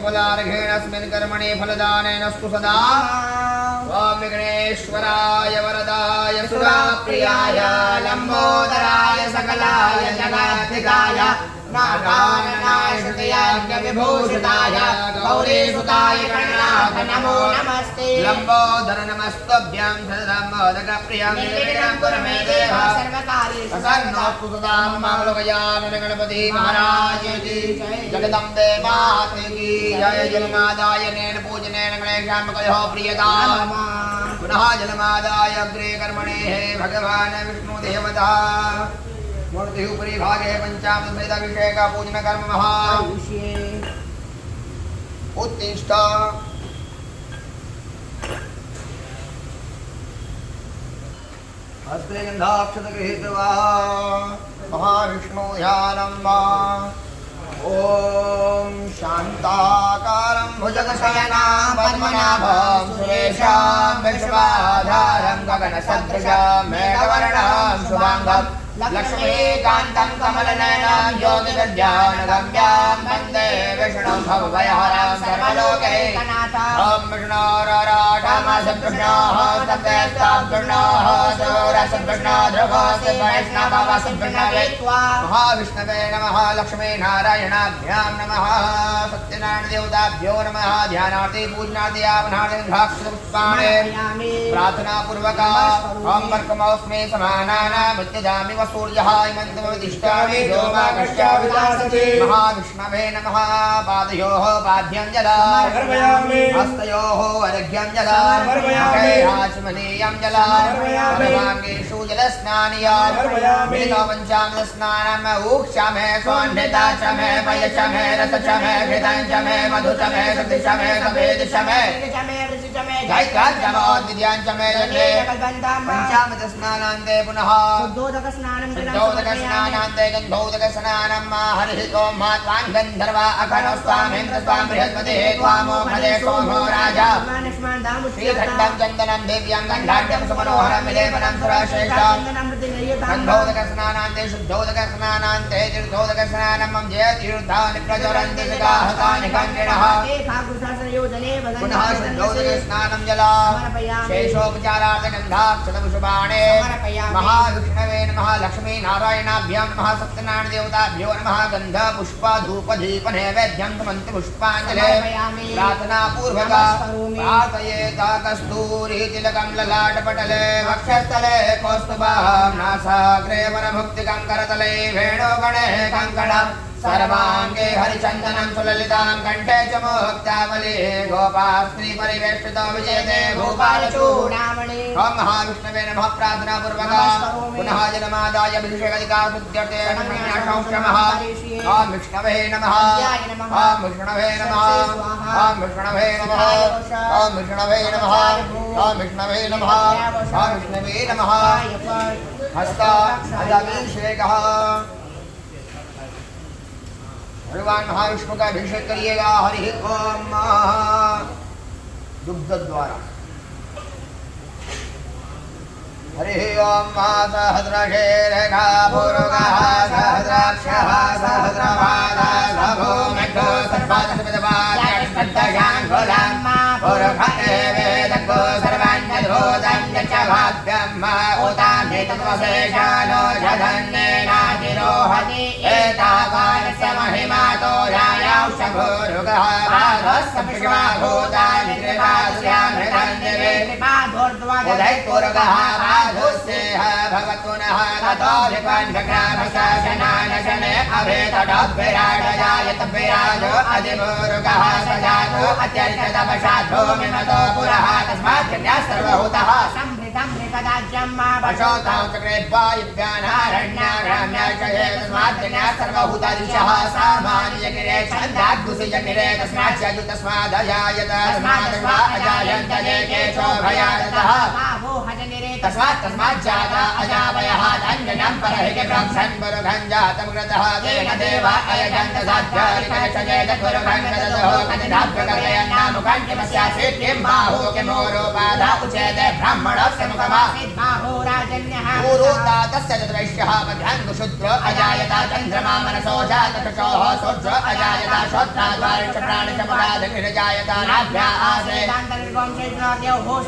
फलार्घेणस्मिन् कर्मणे फलदानेनस्तु सदा ओम विघ्नेश्वराय वरदाय सुराप्रियाय लंबोदराय सकलाय जगद्धिताय नागाननाय श्रुतयाज्ञविभूषिताय गौरीसुताय गणनाथ नमो नमस्ते। लंबोदर नमस्तभ्यां सदाम्बोदकप्रियां निर्विघ्नं कुरु मे देव सर्वकार्येषु सर्वोऽस्तु सदा। मंगलगजानन गणपति महाराज की जगदम्बे मात की जय। जलमादायनेन पूजनेन गणेशां कयो प्रियता पुनः जलमादाय अग्रे कर्मणे हे भगवान् विष्णुदेवता मूर्ति उपरि भागे पंचामृताभिषेक पूजन कर्म महा उत्तिष्ठ। हस्ते गन्धाक्षत गृहीत्वा महाविष्णु ध्यानं वा ओम शांताकारं भुजगशयनं पद्मनाभं सुरेशं विश्वाधारं गगनसदृशं मेघवर्णं शुभांगं लक्ष्मीकान्तं कमलनयनं योगिविद्यानगम्यं वन्दे विष्णुं भवभयहरं सर्वलोकैकनाथं। ॐ विष्णोराराटमसंकृष्णः सप्तस्ताभ्युर्णः सूरसंकृष्णः ध्रुवसंवैष्णवसंकृष्णवे महाविष्णवे नमः। लक्ष्मीनारायणाभ्यां नमः। सत्यनारायणदेवताभ्यो नमः। ध्यानार्थे पूजनार्थे आवनार्थे पुष्पाणि प्रार्थना पूर्वका ओम वर्कमौस्मे समानानामित्यजामि सूर्यः इमन्तमतिष्ठामि सोमाकश्चाविदासते। महाविष्णवे नमः। पादयोः पाद्यं जलामि हस्तयोः अर्घ्यं जलामि आचमनीयं जलामि सर्वाङ्गेषु जलस्नानीयं पञ्चामृतस्नानम् ऊक्षमे स्वान्विता च मे पय च मे रस च मे घृतं च मे मधु च मे सति च मे सफेद च मे जैत्रां च मोद्विद्यां च मे जले पञ्चामृतस्नानान्ते पुनः शुद्धोदकस्नानान्ते गन्धोदकस्नानं हरिः ओं मात्वान् गन्धर्वा अखनस्त्वामेन्द्रस्त्वां बृहस्पतिः त्वामोघदे सोमो राजा श्रीखण्डं चन्दनं देव्यां गन्धाढ्यं सुमनोहरं विलेपनं सुराश्रेष्ठं गन्धोदकस्नानान्ते शुद्धोदकस्नानान्ते तीर्थोदकस्नानं मम जयतीर्थानि प्रज्वलन्ति सदाहतानि खण्डिनः पुनः शुद्धोदकस्नानं जला शेषोपचारार्थगन्धाक्षतपुष्पाणे महाविष्णवे नमः। लक्ष्मीनारायणाभ्यां नमः। सत्यनारायणदेवताभ्यो नमः। गन्ध पुष्प धूप दीप नैवेद्यं समन्ति पुष्पाञ्जले प्रार्थना पूर्वका प्रार्थयेत कस्तूरी तिलकं ललाटपटले वक्षस्थले कौस्तुभं नासाग्रे वरमुक्तिकं करतले वेणुगणे कङ्कणं सर्वांगे हरिचन्दनं सुललितां कंठे च मोक्तावली गोपास्त्री परिवेष्टितो विजयते भूपालचूडामणि। ओम महाविष्णवे नमः। प्रार्थना पूर्वका पुनः जलमादाय अभिषेकादिका शुद्ध्यर्थे नमः। ओम विष्णवे नमः। ओम विष्णवे नमः। ओम विष्णवे नमः। ओम विष्णवे नमः। ओम विष्णवे नमः। ओम विष्णवे नमः। हस्ता अभिषेकः भगवान महाविष्णु का अभिषेक करिएगा। हरि ओम दुग्ध द्वारा हरि ओम सहस्रशेरघा भूरुगः सहस्राक्षः सहस्रपादः भूमिको सर्वादशविदपादशाङ्कुलं भूरुखते वेदको सर्वाण्यद्भूतं भाभ्यम् उतान्धितमशेषानो जघन्नेनाधिरोहति एतावानस्य महिमातो यायांशभूरुगः बाधस्य विश्वाभूतानि त्रिपादस्यामृतन्दिरे उदयपुरुगः बाधुस्येह भवतुनः ततोऽधिपञ्चग्रामशासनानशने अभेतडोभिराडजायत विराजो अधिभूरुगः सजातो अत्यर्चतपशाद्धो मिमतो पुरः तस्मात् कन्या सर्वभूतः समृद्धं मृगदाज्यं मा पशोतां चक्रे वायुव्यानारण्याग्राम्या च ये तस्मात् कन्या सर्वभूतादिशः सामान्यगिरे छन्दाद्भुषिजगिरे तस्मात् चजु तस्मादजायत तस्मात् अजायन्त ये केशो भयादतः तस्मात् जाता अजावयः धन्यनं परहिके ब्रह्मन् गुरुघञ्जातं कृतः तेन देवा अयजन्त साध्यारिकशजेत गुरुघञ्जदतो कतिधाभ्यकर्मयन्नामुकञ्चमस्यासि किं बाहो किमोरोपाधा उचेते ब्राह्मणस्य मुखमासीत् बाहो राजन्यः पूरोता तस्य चतुरैश्यः मध्यान् कुशुद्रो अजायता चन्द्रमा मनसो जातचोः शूद्रो अजायता श्रोत्राद्वारिक्षप्राणिशपराधिनिरजायता नाभ्या आसे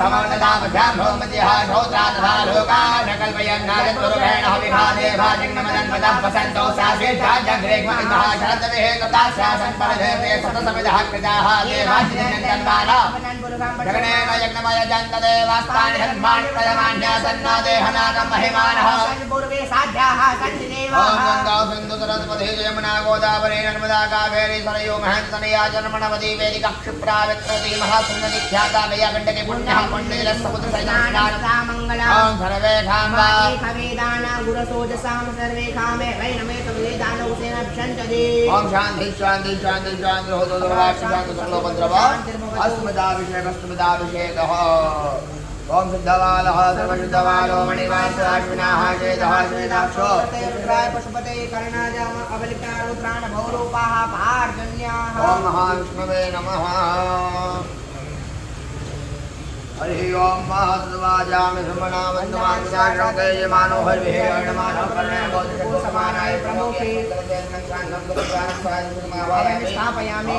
समर्तता मध्यां भौमतिः श्रोत्रा तथा लोकान् कल्पयन्नायत्पुरुषेण विभादे भाजिग्नमदन्मदः वसन्तो साश्वेद्धाजग्रेग्महिमः शरद्विहे तथा शासन् परधेते सतसमिधः कृताः देवाजिनन्दन्वाना जगनेन यज्ञमय जन्तदेवास्तानि हन्मान् प्रयमान्यासन्नो देहनागं महिमानः पूर्वे साध्याः सन्ति देवाः ॐ गङ्गा सिन्धु सरस्वती यमुना गोदावरी नर्मदा कावेरी सरयू महन्तनया जन्मणवती वेदिका क्षिप्रा वित्रती महासुन्दरी ख्याता वैयागण्डकी पुण्यः पुण्डीलः समुद्रसैनान् ओम सर्वे खाम्बा खवेदाना गुरसोजसाम सर्वे खामे वैनमेत वेदानो उसेन क्षंतदे ओम शांति शांति शांति शांति हो तो वाचिकांग सकलो पंद्रवा अस्मदाभिषेकः ओम सिद्धवालः सर्वसिद्धवालो मणिवासराश्विनाः चेतः श्वेताक्षो रुद्राय पशुपते कर्णाजाम अवलिकारो प्राण भौरूपाः पार्जन्याः ओम महाविष्णवे नमः हरि ओम महद्वाजामि ब्रह्मणावन्दमानसाशंके यमानो हरिभिर्णमानो कर्णेन समानाय प्रमुखे स्थापयामि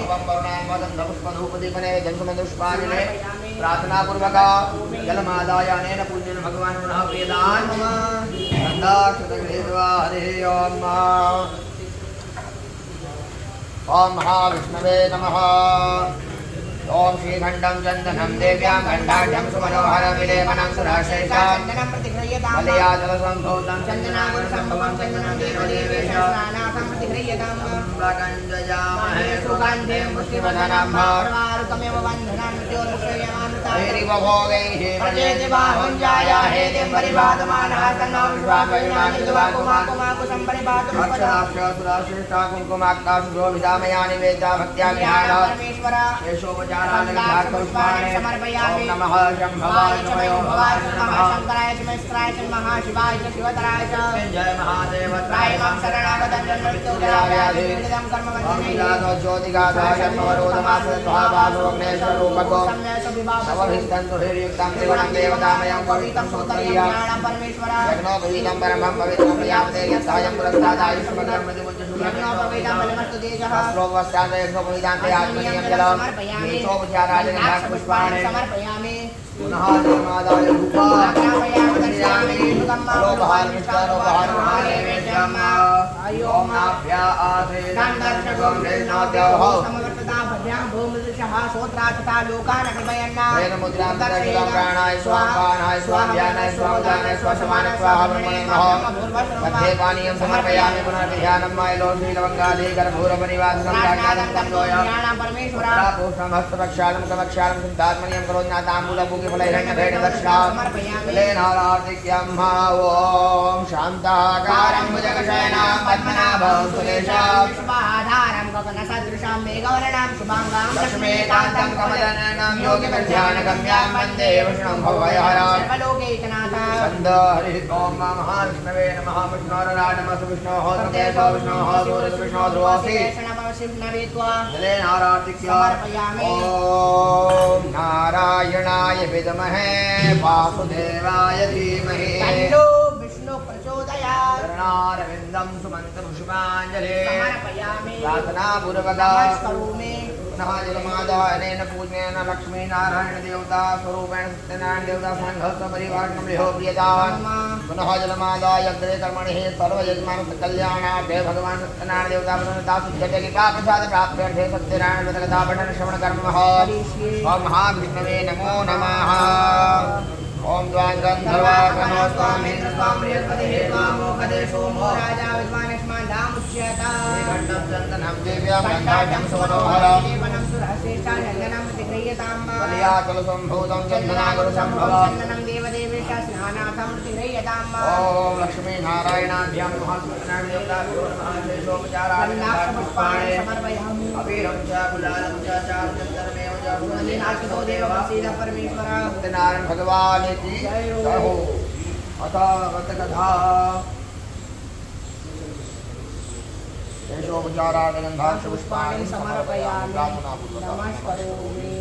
पुष्पाणिने प्रार्थना पूर्वक जलमादाय अनेन पुण्येन भगवान् पुनः वेदान् हरि ओम महाविष्णवे नमः ओम श्रीखंडं चंदनं देव्यां घंटाढ्यं सुमनोहरं विलेपनं सुराशेषां चन्दनं प्रतिगृह्यतां मलयाजलसम्भूतं चन्दनागुरसम्भवं चन्दनं देवदेवेशस्नानाथं प्रतिगृह्यतां प्रकञ्जयामहे सुगन्धिं पुष्टिवर्धनं सर्वारुकमेव बन्धनं मृत्योर्मुक्षयमानुतैरिवभोगैः प्रजेति बाहुं जायाहेतिं परिपादमानः तन्नो विश्वामयुनानि दुवाकुमाकुमाकुशं परिपातुं अक्षराक्षराश्रेष्ठा कुङ्कुमाक्ताशुभोभिधामयानि वेदा भक्त्या विहारः परमेश्वर पुष्पाणि समर्पयामि नमः शम्भवाय भवाय नमः शंकराय च महेश्वराय च महाशिवाय च शिवतराय च जय महादेव राय मां शरणागतं मृत्युजराव्याधिपीडितं कर्म जातो ज्योतिगाधाय मरोदमासद्भावासोग्नेश्वरूपको नवभिस्तन्तु हिर्युक्तं त्रिगुणं देवतामयं पवित्रं सूत्रय्या परमेश्वर यज्ञोपवीतं परमं पवित्रं प्रजापते यत्सायं पुरस्तादायुष्मग्रं यज्ञोपवीतं बलमस्तु तेजः श्लोकवस्तादे यज्ञोपवीतान्ते आत्मनीयं जलम् पुष्पाणि समर्पयामि पुनः जलमादाय समर्पयामि पुनः ध्यानं परमेश्वरां कमक्षालं सिद्धात्मनियं करोज्ञाताम्बूलभूकिफलैरण्यभेटदक्षिणां ओम शान्ताकारं भुजगशयनां पद्मनाभं सुरेशं शुभाधारं गगनसदृशां मेघवर्णां शुभांगां लक्ष्मीकान्तं कमलनयनं योगिमध्यानगम्यां वन्दे विष्णुं भवभयहरं सर्वलोकैकनाथं वन्द हरिः ओम महाविष्णवे नमः विष्णोरराजमसु विष्णोः सदेव विष्णोः सूर्यविष्णो ध्रुवसि जलेन आराधिक्यामि ओम नारायणाय विद्महे वासुदेवाय धीमहि तन्नो विष्णु प्रचोदयात् चरणारविन्दं सुमन्तपुष्पाञ्जलिः समर्पयामि प्रार्थना पूर्वक नमस्करोमि पुनः जलमादायनेन पूजनेन लक्ष्मी नारायण देवता स्वरूपेण सत्यनारायण देवता संघ परिवार प्रियदान पुनः जलमादाय अग्रे कर्मणि सर्वयजमान कल्याणार्थे भगवान सत्यनारायण देवता प्रसन्नता सिद्ध्यते कृपा प्रसाद प्राप्त्यर्थे सत्यनारायण व्रतकथा पठन श्रवण कर्मः ओम महाविष्णवे नमो नमः ओम द्वां गंधर्वा गणो स्वामीन्द्र स्वाम्रियपदे कामो कदे सोमो राजा विद्वानस्मान दामुच्यता घण्टं चन्दनं दिव्यं गन्धाढ्यं सोनोहरम् देवनं सुरश्रेष्ठा चन्दनं प्रतिगृह्यताम् कलियाचलसम्भूतं चन्दनागुरुसम्भवम् चन्दनं देवदेवेश स्नानार्थं प्रतिगृह्यताम् ओम लक्ष्मी नारायणाभ्यां महासत्यनारायणदेवतापुष्पाणि समर्पयामि अबीरं च गुलालं च चारुचन्दनमेव च नास्तिको देववंशीय परमेश्वर सत्यनारायण भगवान की जय हो। अथ व्रतकथा पुष्पाणि समर्पयामि नमस्करोमि।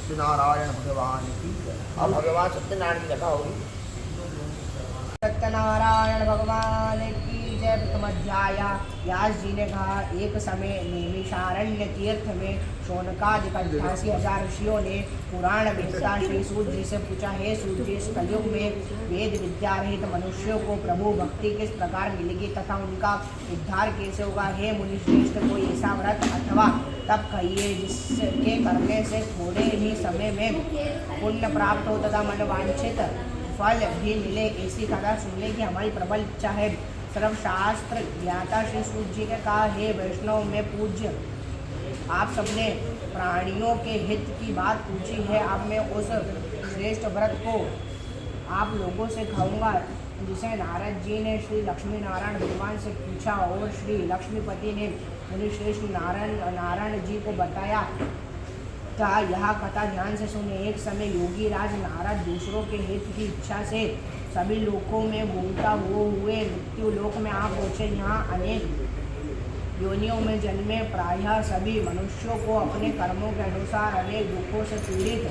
सत्यनारायण भगवान की जय। अब भगवान सत्यनारायण की कथा होगी। सत्यनारायण भगवान की जय। प्रथम अध्याय। व्यास जी ने कहा, एक समय नैमिषारण्य तीर्थ में शौनकादि 88,000 ऋषियों ने पुराण वेदता श्री सूत जी से पूछा, हे सूत जी, इस कलयुग में वेद विद्या रहित मनुष्यों को प्रभु भक्ति किस प्रकार मिलेगी तथा उनका उद्धार कैसे होगा। हे मुनिश्रेष्ठ, कोई ऐसा व्रत अथवा तप कहिए जिसके करने से थोड़े ही समय में पुण्य प्राप्त हो तथा मनवांछित फल भी मिले। ऐसी कथा सुनने की हमारी प्रबल इच्छा है। सर्वशास्त्र ज्ञाता श्री सूत जी ने कहा, हे वैष्णव में पूज्य, आप सबने प्राणियों के हित की बात पूछी है। अब मैं उस श्रेष्ठ व्रत को आप लोगों से कहूँगा जिसे नारद जी ने श्री लक्ष्मी नारायण भगवान से पूछा और श्री लक्ष्मीपति ने मुनि श्रेष्ठ नारायण जी को बताया था। यह कथा ध्यान से सुने। एक समय योगी राज नारद दूसरों के हित की इच्छा से सभी लोकों में घूमता हुए मृत्यु लोक में आ पहुँचे। यहाँ अनेक योनियों में जन्मे प्रायः सभी मनुष्यों को अपने कर्मों के अनुसार अनेक दुखों से पीड़ित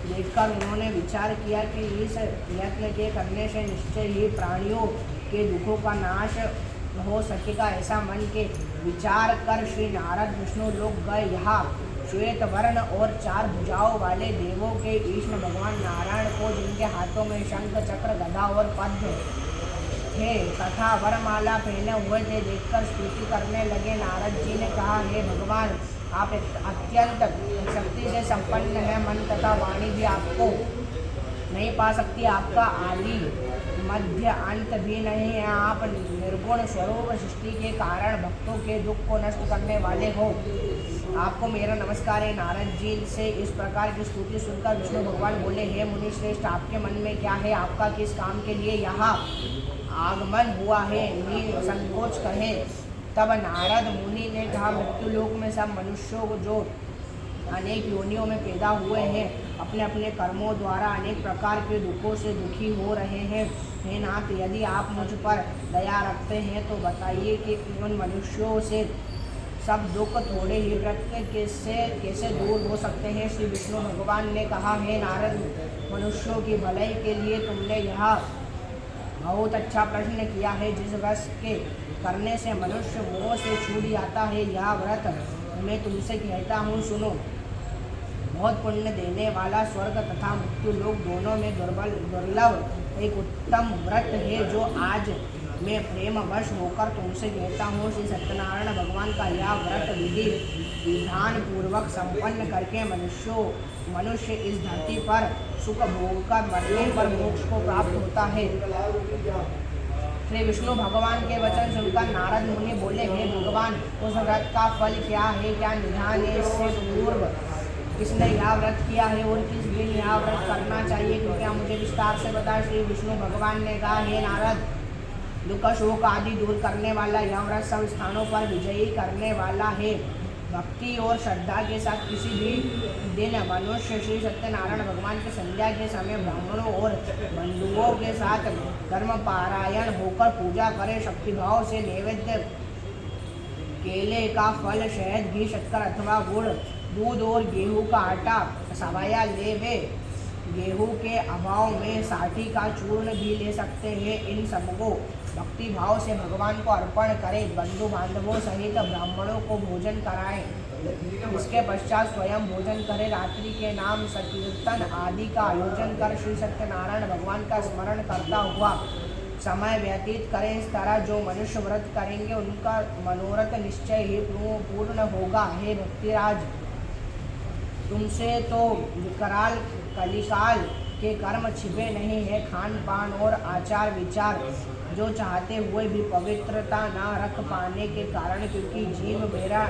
देखकर उन्होंने विचार किया कि इस यत्न के करने से निश्चय ही प्राणियों के दुखों का नाश हो सकेगा। ऐसा मन के विचार कर श्री नारद विष्णु लोक गए। यहाँ श्वेत वर्ण और 4 भुजाओं वाले देवों के ईश्वर भगवान नारायण को, जिनके हाथों में शंख चक्र गदा और पद्म थे तथा वरमाला पहने हुए थे, देखकर स्तुति करने लगे। नारद जी ने कहा, हे भगवान, आप अत्यंत शक्ति से संपन्न है। मन तथा वाणी भी आपको नहीं पा सकती। आपका आदि मध्य अंत भी नहीं है। आप निर्गुण स्वरूप सृष्टि के कारण भक्तों के दुख को नष्ट करने वाले हो। आपको मेरा नमस्कार है। नारद जी से इस प्रकार की स्तुति सुनकर विष्णु भगवान बोले, हे मुनि श्रेष्ठ, आपके मन में क्या है? आपका किस काम के लिए यहाँ आगमन हुआ है? निसंकोच कहें। तब नारद मुनि ने कहा, मृत्युलोक में सब मनुष्यों को जो अनेक योनियों में पैदा हुए हैं, अपने अपने कर्मों द्वारा अनेक प्रकार के दुखों से दुखी हो रहे हैं। हे नाथ, यदि आप मुझ पर दया रखते हैं तो बताइए कि उन मनुष्यों से सब दुख थोड़े ही व्रत कैसे दूर हो सकते हैं। श्री विष्णु भगवान ने कहा, हे नारद, मनुष्यों की भलाई के लिए तुमने यह बहुत अच्छा प्रश्न किया है। जिस व्रत के करने से मनुष्य मोह से छूट जाता है, यह व्रत मैं तुमसे कहता हूँ, सुनो। बहुत पुण्य देने वाला स्वर्ग तथा मृत्यु लोक दोनों में दुर्लभ एक उत्तम व्रत है, जो आज मैं प्रेमवश होकर तुमसे कहता हूँ। श्री सत्यनारायण भगवान का यह व्रत विधि विधान पूर्वक संपन्न करके मनुष्य इस धरती पर सुख भोग कर मरने पर मोक्ष को प्राप्त होता है। श्री विष्णु भगवान के वचन सुनकर नारद मुनि बोले, हे भगवान, उस व्रत का फल क्या है? क्या निधान है? इससे पूर्व किसने यह व्रत किया है और किस दिन यह व्रत करना चाहिए? कृपया मुझे विस्तार से बताएं। श्री विष्णु भगवान ने कहा, हे नारद, दुख शोक आदि दूर करने वाला यह व्रत सब स्थानों पर विजयी करने वाला है। भक्ति और श्रद्धा के साथ किसी भी दिन मनुष्य श्री सत्यनारायण भगवान की संध्या के समय ब्राह्मणों और बंधुओं के साथ धर्म पारायण होकर पूजा करे। शक्तिभाव से नैवेद्य केले का फल, शहद, घी, शक्कर अथवा गुड़, दूध और गेहूं का आटा सवाया लेवे। गेहूं के अभाव में साठी का चूर्ण भी ले सकते हैं। इन सबको भक्ति भाव से भगवान को अर्पण करें। बंधु बांधवों सहित ब्राह्मणों को भोजन कराएं। इसके पश्चात स्वयं भोजन करे, रात्रि के नाम संकीर्तन आदि का आयोजन कर श्री सत्यनारायण भगवान का स्मरण करता हुआ समय व्यतीत करें। इस तरह जो मनुष्य व्रत करेंगे उनका मनोरथ निश्चय ही पूर्ण होगा। हे भक्तिराज, तुमसे तो विकराल कलिकाल के कर्म छिपे नहीं है। खान पान और आचार विचार जो चाहते हुए भी पवित्रता न रख पाने के कारण, क्योंकि जीव मेरा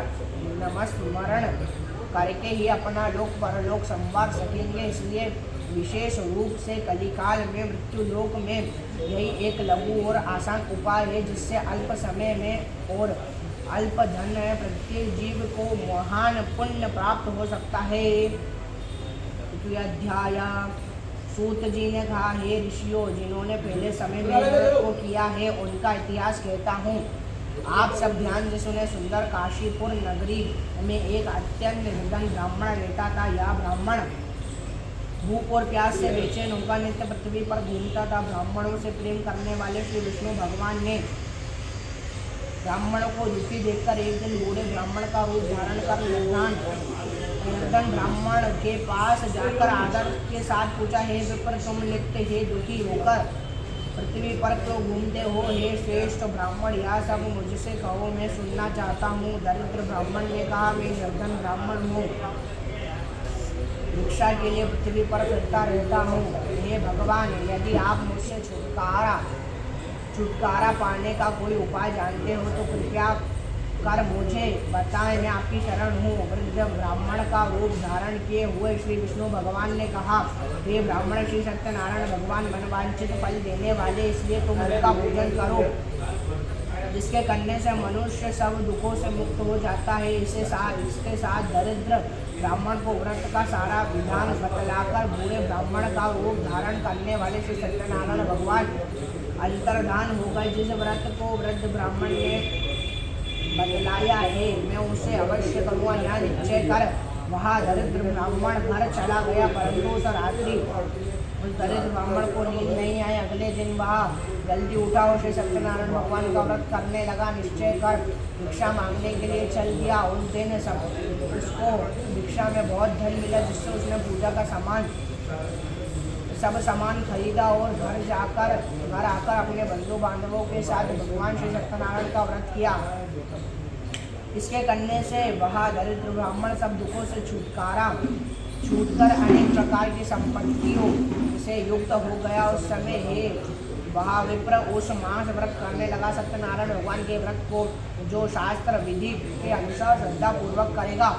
नमस्मरण करके ही अपना लोक परलोक संवार सकेंगे, इसलिए विशेष रूप से कलिकाल में मृत्यु लोक में यही एक लघु और आसान उपाय है, जिससे अल्प समय में और अल्प धन है प्रत्येक जीव को महान पुण्य प्राप्त हो सकता है। अध्याय सूत जी ने कहा, हे ऋषियों, जिन्होंने पहले समय में व्रत को किया है उनका इतिहास कहता हूँ। आप सब ध्यान से सुने। सुंदर काशीपुर नगरी में एक अत्यंत निर्धन ब्राह्मण रहता था। यह ब्राह्मण भूख और प्यास से बेचैन होकर नित्य पृथ्वी पर घूमता था। ब्राह्मणों से प्रेम करने वाले श्री विष्णु भगवान ने ब्राह्मण को दुखी देखकर एक दिन बूढ़े ब्राह्मण का रूप धारण कर निर्धन ब्राह्मण के पास जाकर आदर के साथ पूछा, हे विप्र, तुम नित्य हे दुखी होकर पृथ्वी पर क्यों घूमते हो? हे श्रेष्ठ ब्राह्मण, यह सब मुझसे कहो, मैं सुनना चाहता हूँ। दरिद्र ब्राह्मण ने कहा, मैं निर्धन ब्राह्मण हूँ, भिक्षा के लिए पृथ्वी पर फिरता रहता हूँ। हे भगवान, यदि आप मुझसे छुटकारा पाने का कोई उपाय जानते हो तो कृपया कर मुझे बताएं, मैं आपकी शरण हूँ। वृद्ध ब्राह्मण का रूप धारण किए हुए श्री विष्णु भगवान ने कहा, हे ब्राह्मण, श्री सत्यनारायण भगवान मनवांछित फल देने वाले, इसलिए तुम उनका भोजन करो, जिसके करने से मनुष्य सब दुखों से मुक्त हो जाता है। इसके साथ दरिद्र ब्राह्मण को व्रत का सारा विधान बतलाकर बूढ़े ब्राह्मण का रूप धारण करने वाले श्री सत्यनारायण भगवान अंतर्धान हो गए। जिस व्रत को वृद्ध ब्राह्मण ने बतलाया है मैं उसे अवश्य करूँगा, यह निश्चय कर वहाँ दरिद्र ब्राह्मण घर चला गया। परंतु उस रात्रि उस दरिद्र ब्राह्मण को नींद नहीं आई। अगले दिन वह जल्दी उठा और श्री सत्यनारायण भगवान का व्रत करने लगा। निश्चय कर भिक्षा मांगने के लिए चल दिया। उस दिन उसको भिक्षा में बहुत धन मिला, जिससे उसने पूजा का सब सामान खरीदा और घर आकर अपने बंधु बांधवों के साथ भगवान श्री सत्यनारायण का व्रत किया। इसके करने से वह दरिद्र ब्राह्मण सब दुखों से छूटकर अनेक प्रकार की संपत्तियों से युक्त हो गया। उस समय वह विप्र उस मास व्रत करने लगा। सत्यनारायण भगवान के व्रत को जो शास्त्र विधि के अनुसार श्रद्धा पूर्वक करेगा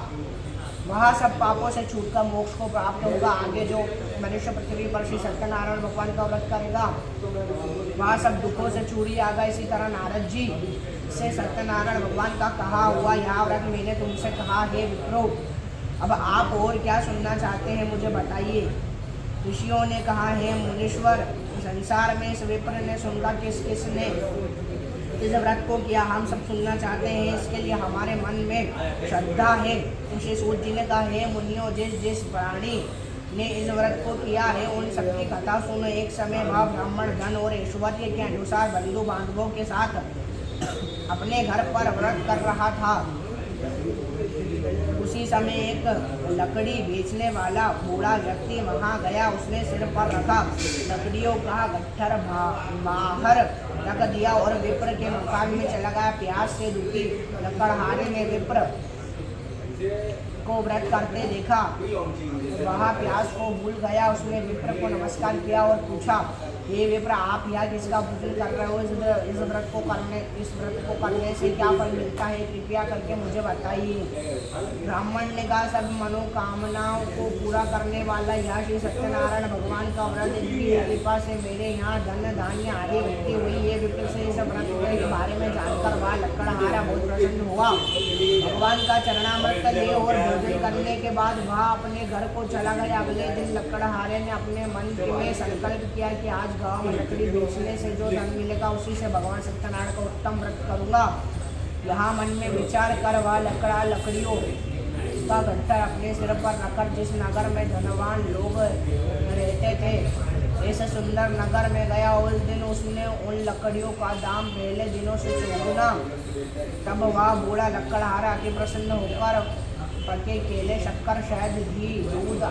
वह सब पापों से छूटकर मोक्ष को प्राप्त होगा। आगे जो मनुष्य पृथ्वी पर श्री सत्यनारायण भगवान का व्रत करेगा वह सब दुखों से छूट जाएगा। इसी तरह नारद जी से सत्यनारायण भगवान का कहा हुआ यह व्रत मैंने तुमसे कहा है विप्रो, अब आप और क्या सुनना चाहते हैं मुझे बताइए। ऋषियों ने कहा, हे मुनीश्वर, संसार में इस विप्र ने सुनकर किसने इस व्रत को किया, हम सब सुनना चाहते हैं, इसके लिए हमारे मन में श्रद्धा है। श्री सूत जी ने कहा, हे मुनियों, जिस प्राणी ने इस व्रत को किया है उन सबकी कथा सुनो। एक समय वह ब्राह्मण धन और ऐश्वर्य के अनुसार बंधु बांधवों के साथ अपने घर पर व्रत कर रहा था। उसी समय एक लकड़ी बेचने वाला बूढ़ा व्यक्ति वहाँ गया। उसने सिर पर रखा लकड़ियों का गट्ठर बाहर रख दिया और विप्र के मकान में चला गया। प्यास से दुखी लकड़हारे ने विप्र को व्रत करते देखा। वह प्यास को भूल गया। उसने विप्र को नमस्कार किया और पूछा, हे विप्र, आप यहाँ किसका पूजन कर रहे हो? इस व्रत को करने से क्या फल मिलता है, कृपया करके मुझे बताइए। ब्राह्मण ने कहा, सब मनोकामनाओं को पूरा करने वाला यह श्री सत्यनारायण भगवान का व्रत, इनकी कृपा से मेरे यहाँ धन धान्य आदि वृद्धि हुई है। विप्र से इस व्रत के बारे में जानकर वह लकड़हारा बहुत प्रसन्न हुआ। भगवान का चरणामृत ले और भोजन करने के बाद वह अपने घर को चला गया। अगले दिन लकड़हारे ने अपने मन में संकल्प किया कि आज गांव में लकड़ी बेचने से जो धन मिलेगा उसी से भगवान सत्यनारायण का उत्तम व्रत करूंगा। यहाँ मन में विचार कर वह लकड़ियों का गट्ठर अपने सिर पर रखकर जिस नगर में धनवान लोग रहते थे ऐसे सुंदर नगर में गया। उस दिन उसने उन लकड़ियों का दाम पहले दिनों से चुगुना। तब वह बूढ़ा लकड़हारा अति प्रसन्न होकर पके केले, शक्कर, शहद, घी, दूध,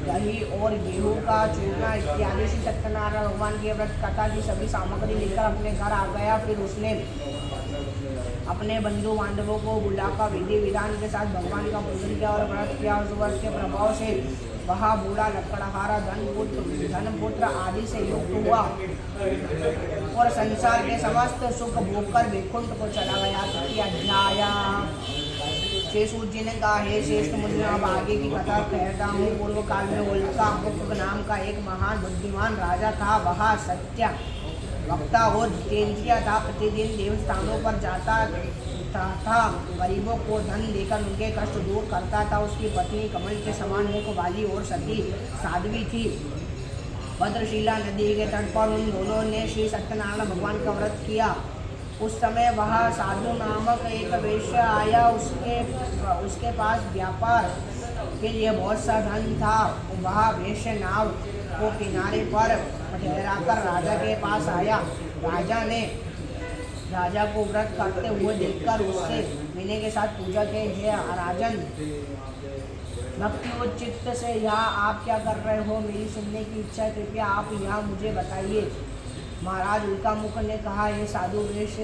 दही और गेहूं का चूरमा इत्यादि श्री सत्यनारायण भगवान की व्रत कथा की सभी सामग्री लेकर अपने घर आ गया। फिर उसने अपने बंधु बांधवों को बुलाकर विधि विधान के साथ भगवान का पूजन किया और व्रत किया। उस व्रत के प्रभाव से वह बूढ़ा लकड़हारा धन पुत्र आदि से युक्त हुआ और संसार के समस्त सुख भोगकर वैकुंठ को चला गया। तृतीय अध्याय। श्री सूत जी ने कहा, हे श्रेष्ठ मुनि, अब आगे की कथा कहता हूँ। पूर्व काल में उल्का मुख नाम का एक महान बुद्धिमान राजा था। वह सत्य वक्ता और जितेंद्रिय था। प्रतिदिन देवस्थानों पर जाता था, गरीबों को धन देकर उनके कष्ट दूर करता था। उसकी पत्नी कमल के समान मुख वाली और सती साध्वी थी। भद्रशिला नदी के तट पर उन दोनों ने श्री सत्यनारायण भगवान का व्रत किया। उस समय वह साधु नामक एक वैश्य आया। उसके पास व्यापार के लिए बहुत सा धन था। वह वैश्य नाव को किनारे पर ठहराकर राजा के पास आया। राजा को व्रत करते हुए देखकर उससे विनय के साथ पूछा कि हे राजन, भक्ति और चित्त से यहाँ आप क्या कर रहे हो? मेरी सुनने की इच्छा है, कृपया आप यहाँ मुझे बताइए। महाराज उल्कामुख ने कहा, हे साधु वैश्य,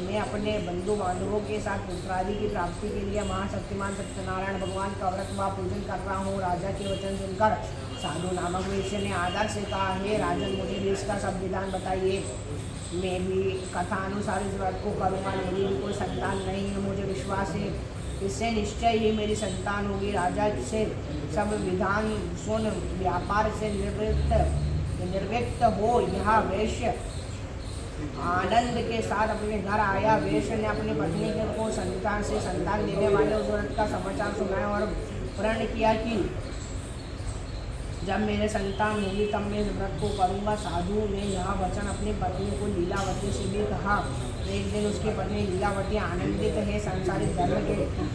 मैं अपने बंधु बांधवों के साथ पुत्रादि की प्राप्ति के लिए महाशक्तिमान सत्यनारायण भगवान का व्रत व पूजन कर रहा हूँ। राजा के वचन सुनकर साधु नामक वैश्य ने आदर से कहा, हे राजन, मुझे भी इसका सब विधान बताइए। मैं भी कथानुसार इस व्रत को करूँगा। मेरी भी कोई संतान नहीं है, मुझे विश्वास है इससे निश्चय ही मेरी संतान होगी। राजा से सब विधान सुन व्यापार से निर्वृत्त हो यह वैश्य आनंद के साथ अपने घर आया। वैश्य ने अपनी पत्नी को संतान देने वाले उस व्रत का समाचार सुनाया और प्रण किया कि जब मेरे संतान होगी तब मैं इस व्रत को करूँगा। साधु ने यह वचन अपनी पत्नी को लीलावती से भी कहा। एक दिन उसकी पत्नी लीलावती आनंदित है संसारिक धर्म के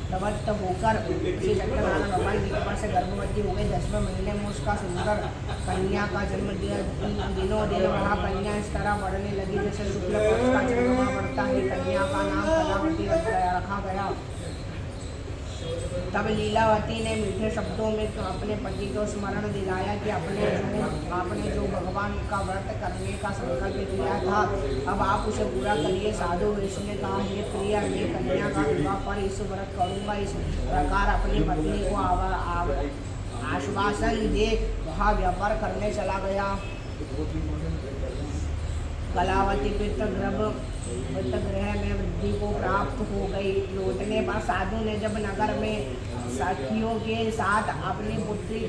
प्रवृत्त होकर श्री सत्यनारायण भगवान की कृपा से गर्भवती हो गई। 10वें महीने में उसका सुंदर कन्या का जन्म दिया। दिनों दिन वह कन्या इस तरह बढ़ने लगी जैसे शुक्ल पक्ष का चंद्रमा बढ़ता है। कन्या का नाम कलावती रखा गया। तब लीलावती ने मीठे शब्दों में अपने पति को स्मरण दिलाया कि आपने जो भगवान का व्रत करने का संकल्प किया था, अब आप उसे पूरा करिए। साधु वैश्य ने कहा, हे प्रिय, मैं कन्या का विवाह पर इस व्रत करूँगा। इस प्रकार अपनी पत्नी को आश्वासन दे वह व्यापार करने चला गया। कलावती पितृगृह में वृद्धि को प्राप्त हो गई। लौटने पर साधु ने जब नगर में सखियों के साथ अपनी पुत्री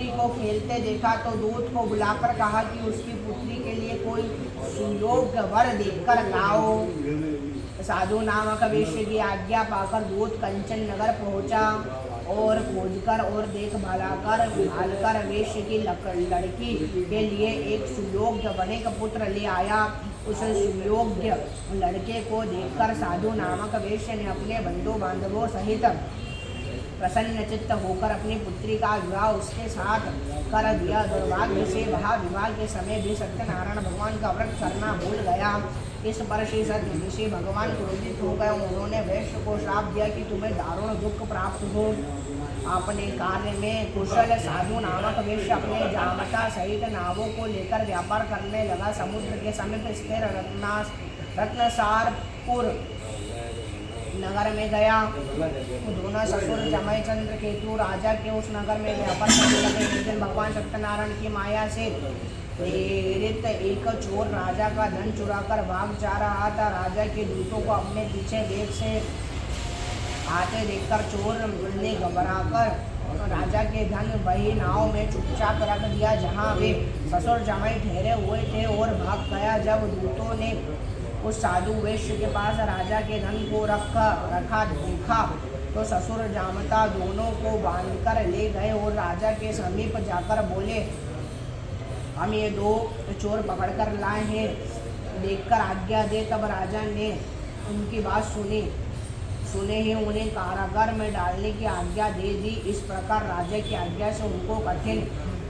को खेलते देखा तो दूत को बुलाकर कहा कि उसकी पुत्री के लिए कोई सुयोग्य वर देखकर लाओ। साधु नामक वैश्य की आज्ञा पाकर दूत कंचन नगर पहुंचा और खोजकर और भालकर वैश्य की लड़की के लिए एक सुयोग्य वनिक पुत्र ले आया। उस सुयोग्य लड़के को देखकर साधु नामक वैश्य ने अपने बंधु बांधवों सहित प्रसन्न चित्त होकर अपनी पुत्री का विवाह उसके साथ कर दिया। दुर्भाग्य से वह विवाह के समय भी सत्यनारायण भगवान का व्रत करना भूल गया। इस पर श्री भगवान क्रोधित हो गए। उन्होंने वैश्य को श्राप दिया कि तुम्हें दारुण दुख प्राप्त हो। अपने कार्य में कुशल साधु नामक वैश्य अपने जामता सहित नावों को लेकर व्यापार करने लगा। समुद्र के समीप स्थिर रत्नसारपुर नगर में गया। दोनों ससुर जमय चंद्र केतु राजा के उस नगर में व्यापार करने लगे। एक दिन भगवान सत्यनारायण की माया से प्रेरित एक चोर राजा का धन चुराकर भाग जा रहा था। राजा के दूतों को अपने पीछे वेग से आते देखकर चोर ने घबराकर राजा के धन वही नाव में चुपचाप रख दिया जहां वे ससुर जमाई ठहरे हुए थे और भाग गया। जब दूतों ने उस साधु वैश्य के पास राजा के धन को रखा देखा तो ससुर जामता दोनों को बांधकर ले गए और राजा के समीप जाकर बोले, हम ये दो चोर पकड़कर लाए हैं, देखकर आज्ञा दे। तब राजा ने उनकी बात सुने ही उन्हें कारागार में डालने की आज्ञा दे दी। इस प्रकार राजा की आज्ञा से उनको कठिन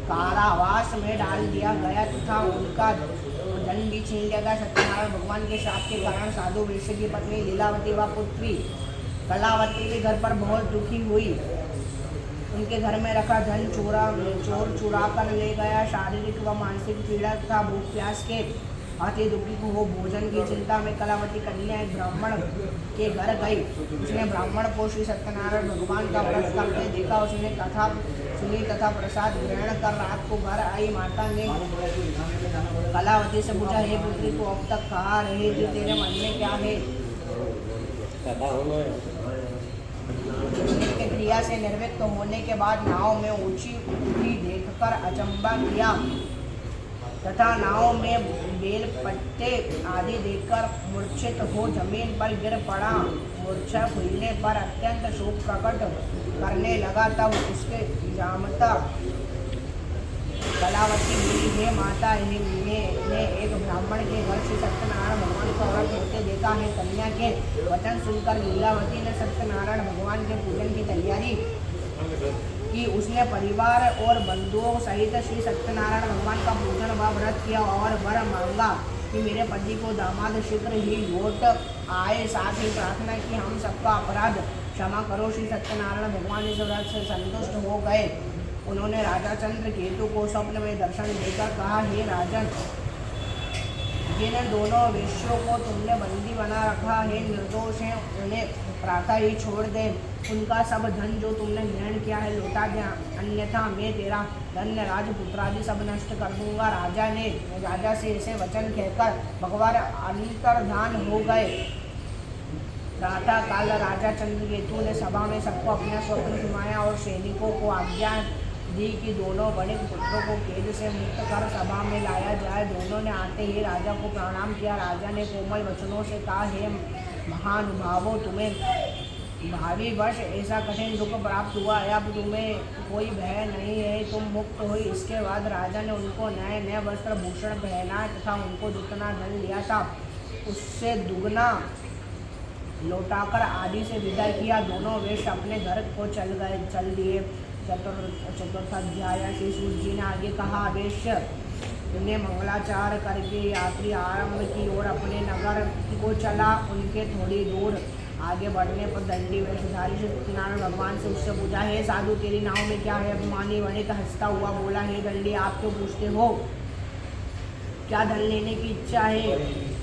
कारावास में डाल दिया गया तथा उनका धन भी छीन लिया गया। सत्यनारायण भगवान के श्राप के कारण साधु वैश्य की पत्नी लीलावती व पुत्री कलावती भी घर पर बहुत दुखी हुई। उनके घर में रखा धन चोर चुरा कर ले गया। शारीरिक व मानसिक पीड़ा तथा भूख प्यास के अति दुखी को हो भोजन की चिंता में कलावती कन्या एक ब्राह्मण के घर गई। उसने ब्राह्मण को श्री सत्यनारायण भगवान का व्रत करते देखा। उसने कथा सुनी तथा प्रसाद ग्रहण कर रात को घर आई। माता ने कलावती से पूछा, हे पुत्री, तू अब तक कहाँ रही थी? तेरे मन में क्या है? नित्य क्रिया से निर्वृत्त होने के बाद नाव में ऊंची देखकर अचंबा किया तथा नाव में बेल पत्ते आदि देखकर मूर्छित हो जमीन पर गिर पड़ा। मूर्छा खुलने पर अत्यंत शोक प्रकट करने लगा। तब उसके जामता कलावती बोली, हे माता, ने एक ब्राह्मण के घर से सत्यनारायण भगवान का व्रत होते देखा है। कन्या के वचन सुनकर लीलावती ने सत्यनारायण भगवान के पूजन की तैयारी की। उसने परिवार और बंधुओं सहित श्री सत्यनारायण भगवान का पूजन व व्रत किया और वर मांगा कि मेरे पति को दामाद शीघ्र ही लौट आए। साथ ही प्रार्थना की, हम सबका अपराध क्षमा करो। श्री सत्यनारायण भगवान इस व्रत से संतुष्ट हो गए। उन्होंने राजा चंद्र केतु को स्वप्न में दर्शन देकर कहा, हे राजन, जिन दोनों वेश्यों को तुमने बंदी बना रखा है, निर्दोष हैं, उन्हें प्रातः ही छोड़ दे। उनका सब धन जो तुमने ग्रहण किया है लौटा दे, अन्यथा मैं तेरा धन्य राजपुत्रादि सब नष्ट कर दूंगा। राजा से ऐसे वचन कहकर भगवान अंतर्धान हो गए। प्रातः काल राजा चंद्रकेतु ने सभा में सबको अपना स्वप्न सुनाया और सैनिकों को आज्ञा दी कि दोनों बड़े पुत्रों को कैद से मुक्त कर सभा में लाया जाए। दोनों ने आते ही राजा को प्रणाम किया। राजा ने कोमल वचनों से कहा, हे महानुभावों, तुम्हें भावी वर्ष ऐसा कठिन दुख प्राप्त हुआ है, अब तुम्हें कोई भय नहीं है, तुम मुक्त हुई। इसके बाद राजा ने उनको नए नए वस्त्र भूषण पहनाए तथा उनको जितना धन लिया था उससे दुगना लौटाकर आदि से विदा किया। दोनों वेश अपने घर को चल दिए। चतुर्थाध्याय श्री सूत जी ने आगे कहा, वेश्य ने मंगलाचार करके यात्री आरंभ की और अपने नगर को चला। उनके थोड़ी दूर आगे बढ़ने पर दंडी वेशधारी सत्यनारायण भगवान से उससे पूछा, हे साधु, तेरी नाव में क्या है? अभिमानी वणिक हंसता हुआ बोला, हे दंडी, आप क्यों पूछते हो? क्या धन लेने की इच्छा है?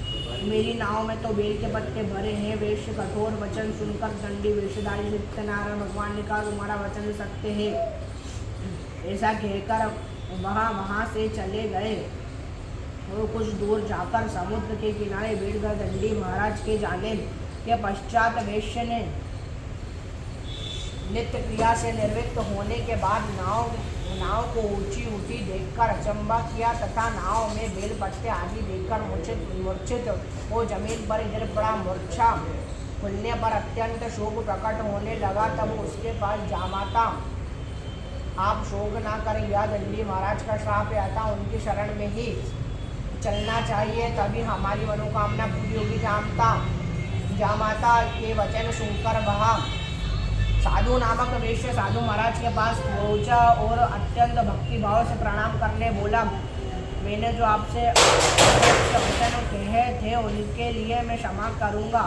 मेरी नाव में तो बेल के पत्ते भरे हैं। वेश्य कठोर वचन सुनकर दंडी वेशधारी सत्यनारायण भगवान ने कहा, तुम्हारा वचन सत्य है। ऐसा कहकर वहाँ से चले गए और कुछ दूर जाकर समुद्र के किनारे बैठ गए। दंडी महाराज के जाने के पश्चात वेश्य ने नित्य क्रिया से निर्वृत्त होने के बाद नाव को ऊंची देखकर अचंबा किया तथा नाव में बेल पत्ते आदि देखकर मूर्छित वो जमीन पर गिर पड़ा। मूर्छा खुलने पर अत्यंत शोक प्रकट होने लगा। तब उसके पास जामाता, आप शोक ना करें, यह दंडी महाराज का श्राप आता, उनकी शरण में ही चलना चाहिए, तभी हमारी मनोकामना पूरी होगी। जामाता के वचन सुनकर वह साधु नामक वेश्य साधु महाराज के पास पहुंचा और अत्यंत भक्तिभाव से प्रणाम करने बोला, मैंने जो आपसे वचन कहे थे उनके लिए मैं क्षमा करूंगा।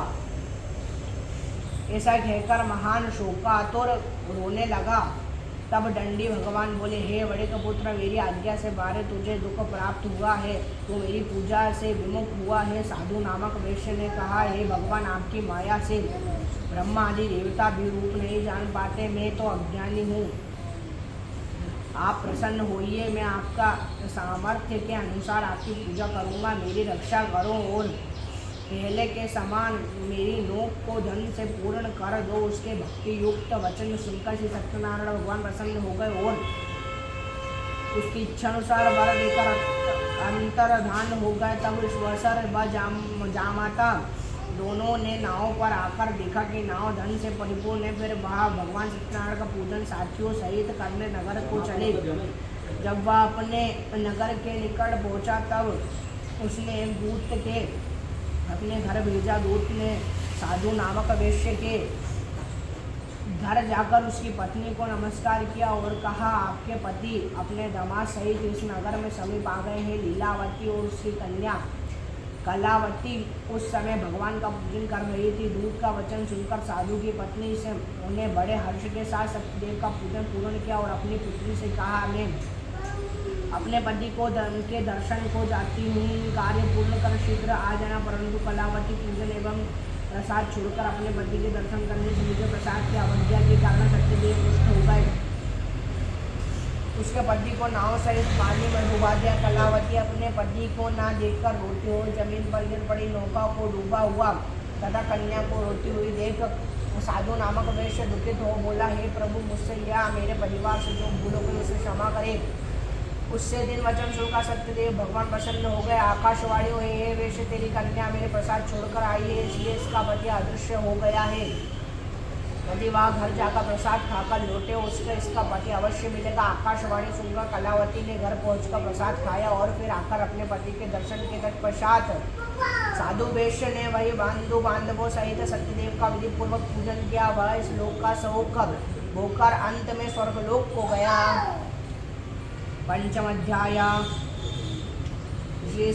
ऐसा कहकर महान शोकातुर रोने लगा। तब दंडी भगवान बोले, हे बड़े का पुत्र, मेरी आज्ञा से बारे तुझे दुख प्राप्त हुआ है, तो मेरी पूजा से विमुख हुआ है। साधु नामक वेश्य ने कहा, हे भगवान, आपकी माया से ब्रह्मा आदि देवता भी रूप नहीं जान पाते, मैं तो अज्ञानी हूँ। आप प्रसन्न होइए, मैं आपका सामर्थ्य के अनुसार आपकी पूजा करूँगा। मेरी रक्षा करो और पहले के समान मेरी नोक को धन से पूर्ण कर दो। उसके भक्ति युक्त वचन सुनकर श्री सत्यनारायण भगवान प्रसन्न हो गए और उसकी इच्छा अनुसार वर देकर अंतर्धान हो गए। तब ईश्वर व जामाता दोनों ने नाव पर आकर देखा कि नाव धन से परिपूर्ण है। फिर वह भगवान सत्यनारायण का पूजन साथियों सहित करने नगर को चले। जब वह अपने नगर के निकट पहुंचा तब उसने एक दूत के अपने घर भेजा। दूत ने साधु नामक वेश्य के घर जाकर उसकी पत्नी को नमस्कार किया और कहा, आपके पति अपने दामाद सहित इस नगर में समीप आ गए हैं। लीलावती और उसकी कन्या कलावती उस समय भगवान का पूजन कर रही थी। दूत का वचन सुनकर साधु की पत्नी से उन्हें बड़े हर्ष के साथ सत्यदेव का पूजन पूर्ण किया और अपनी पुत्री से कहा, मैं अपने पति को के दर्शन को जाती हूँ, कार्य पूर्ण कर शीघ्र आ जाना। परंतु कलावती पूजन एवं प्रसाद छोड़कर अपने पति के दर्शन करने से मुझे प्रसाद की अवज्ञा के कारण सत्यदेव रुष्ट हो गए। उसके पति को नाव सहित पानी में डुबा दिया। कलावती अपने पति को ना देखकर रोती हुई जमीन पर गिर पड़ी। नौका को डूबा हुआ तथा कन्या को रोती हुई देख साधु नामक वैश्य दुखित हो बोला, हे प्रभु, मुझसे या मेरे परिवार से जो भूल हो गई उसे क्षमा करे। उससे दिन वचन सुनकर सत्यदेव भगवान प्रसन्न हो गए। आकाशवाणी हुई, हे वैश्य, तेरी कन्या मेरे प्रसाद छोड़कर आई है, इसलिए इसका पति अदृश्य हो गया है। यदि वह घर जाकर प्रसाद खाकर लौटे उसको इसका पति अवश्य मिलेगा। आकाशवाणी सुनकर कलावती ने घर पहुंचकर प्रसाद खाया और फिर आकर अपने पति के दर्शन के तत्पश्चात साधु वैश्य ने वही बांधवों सहित सत्यदेव का विधि पूर्वक पूजन किया। वह इस लोक का सुख होकर अंत में स्वर्गलोक को गया। पंचम अध्याय। श्री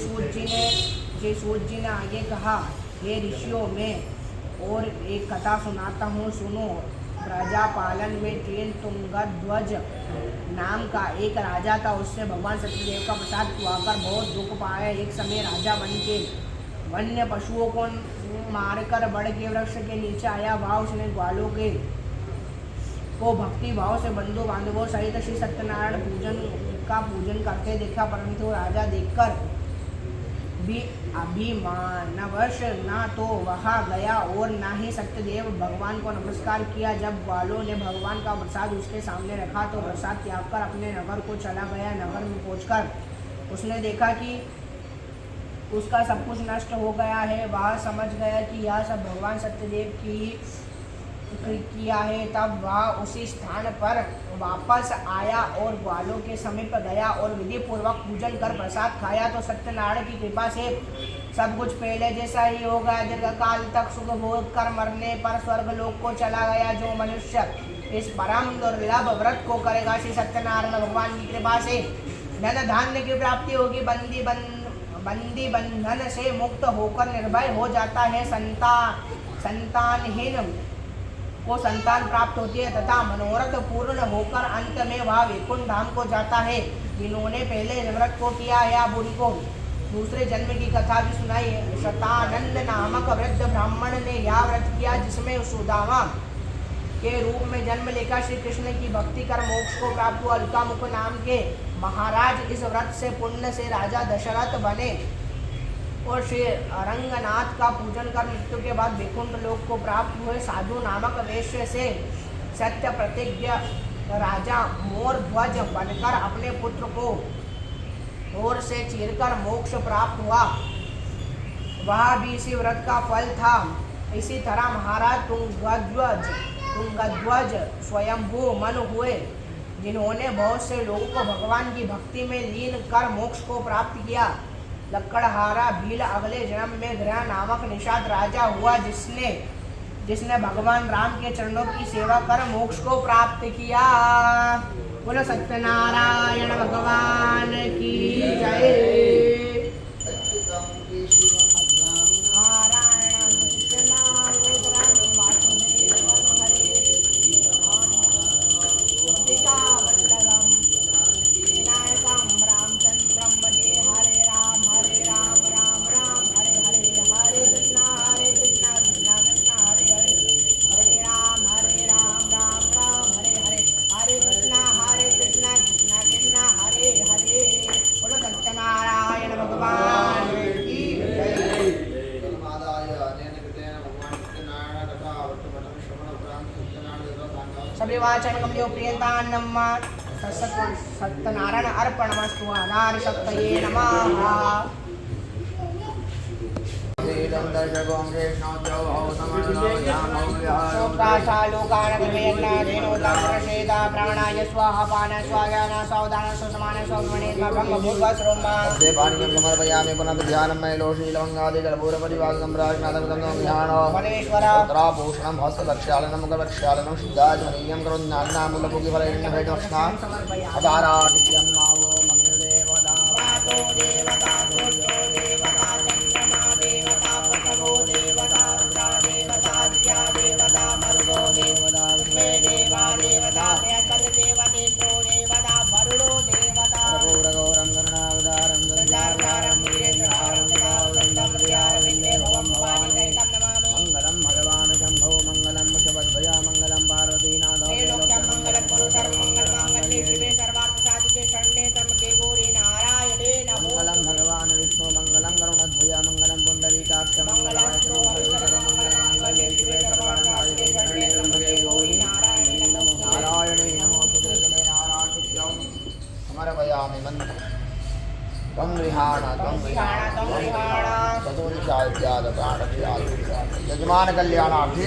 सूत जी ने आगे कहा, हे ऋषियों, में और एक कथा सुनाता हूँ, सुनो। प्रजापालन में ट्रेन तुंगध्वज नाम का एक राजा था। उससे भगवान सत्यदेव का प्रसाद खुआकर बहुत दुख पाया। एक समय राजा वन के वन्य पशुओं को मारकर बड़ के वृक्ष के नीचे आया। वह उसने ग्वालों के को भक्ति भाव से बंधु बांधवों सहित श्री सत्यनारायण का पूजन करते देखा। परंतु राजा देखकर भी अभिमानवश ना तो वहाँ गया और ना ही सत्यदेव भगवान को नमस्कार किया। जब ग्वालों ने भगवान का प्रसाद उसके सामने रखा तो प्रसाद त्याग कर अपने नगर को चला गया। नगर में पहुंचकर उसने देखा कि उसका सब कुछ नष्ट हो गया है। वह समझ गया कि यह सब भगवान सत्यदेव की किया है। तब वह उसी स्थान पर वापस आया और ग्वालों के समीप गया और विधि पूर्वक पूजन कर प्रसाद खाया तो सत्यनारायण की कृपा से सब कुछ पहले जैसा ही हो गया। दीर्घकाल तक सुख भोग कर मरने पर स्वर्गलोक को चला गया। जो मनुष्य इस परम दुर्लभ व्रत को करेगा, श्री सत्यनारायण भगवान की कृपा से धन धान्य की प्राप्ति होगी। बंदी बंधन से मुक्त होकर निर्भय हो जाता है। संतानहीन को संतान प्राप्त होती है तथा मनोरथ पूर्ण होकर अंत में वह वैकुंठ धाम को जाता है। जिन्होंने पहले व्रत को किया है अब उनको दूसरे जन्म की कथा भी सुनाई है। शतानंद नामक वृद्ध ब्राह्मण ने यह व्रत किया जिसमें सुदामा के रूप में जन्म लेकर श्री कृष्ण की भक्ति कर मोक्ष को प्राप्त हुआ। अलकामुख नाम के महाराज इस व्रत से पुण्य से राजा दशरथ बने और श्री रंगनाथ का पूजन कर मृत्यु के बाद वैकुंठ लोक को प्राप्त हुए। साधु नामक वैश्य से सत्य प्रतिज्ञ राजा मोर ध्वज बनकर अपने पुत्र को ओर से चीरकर मोक्ष प्राप्त हुआ। वह भी इसी व्रत का फल था। इसी तरह महाराज तुंगध्वज स्वयंभू मनु हुए, जिन्होंने बहुत से लोगों को भगवान की भक्ति में लीन कर मोक्ष को प्राप्त किया। लक्कड़हारा भील अगले जन्म में ग्रह नामक निषाद राजा हुआ, जिसने भगवान राम के चरणों की सेवा कर मोक्ष को प्राप्त किया। बोलो सत्यनारायण भगवान की जय। सविवाचनकम्यो प्रियन्तान्नम सत्यनारायण अर्पणमस्तु। अनादिशक्तये नमः। प्राणाय स्वाहा पान स्वागान सावधान स्वसमान स्वमणे समर्पयामि पुनः ध्यानं मैलोशीलवङ्गादिगर्भूरपरिवारसम्राजनाथगतम् हस्तलक्ष्यालनं मुखलक्ष्यालनं शुद्धाचमनीयं करोन्नान्नामुलभुगिफलैर्नभेदोष्णा यजमान कल्याणार्थी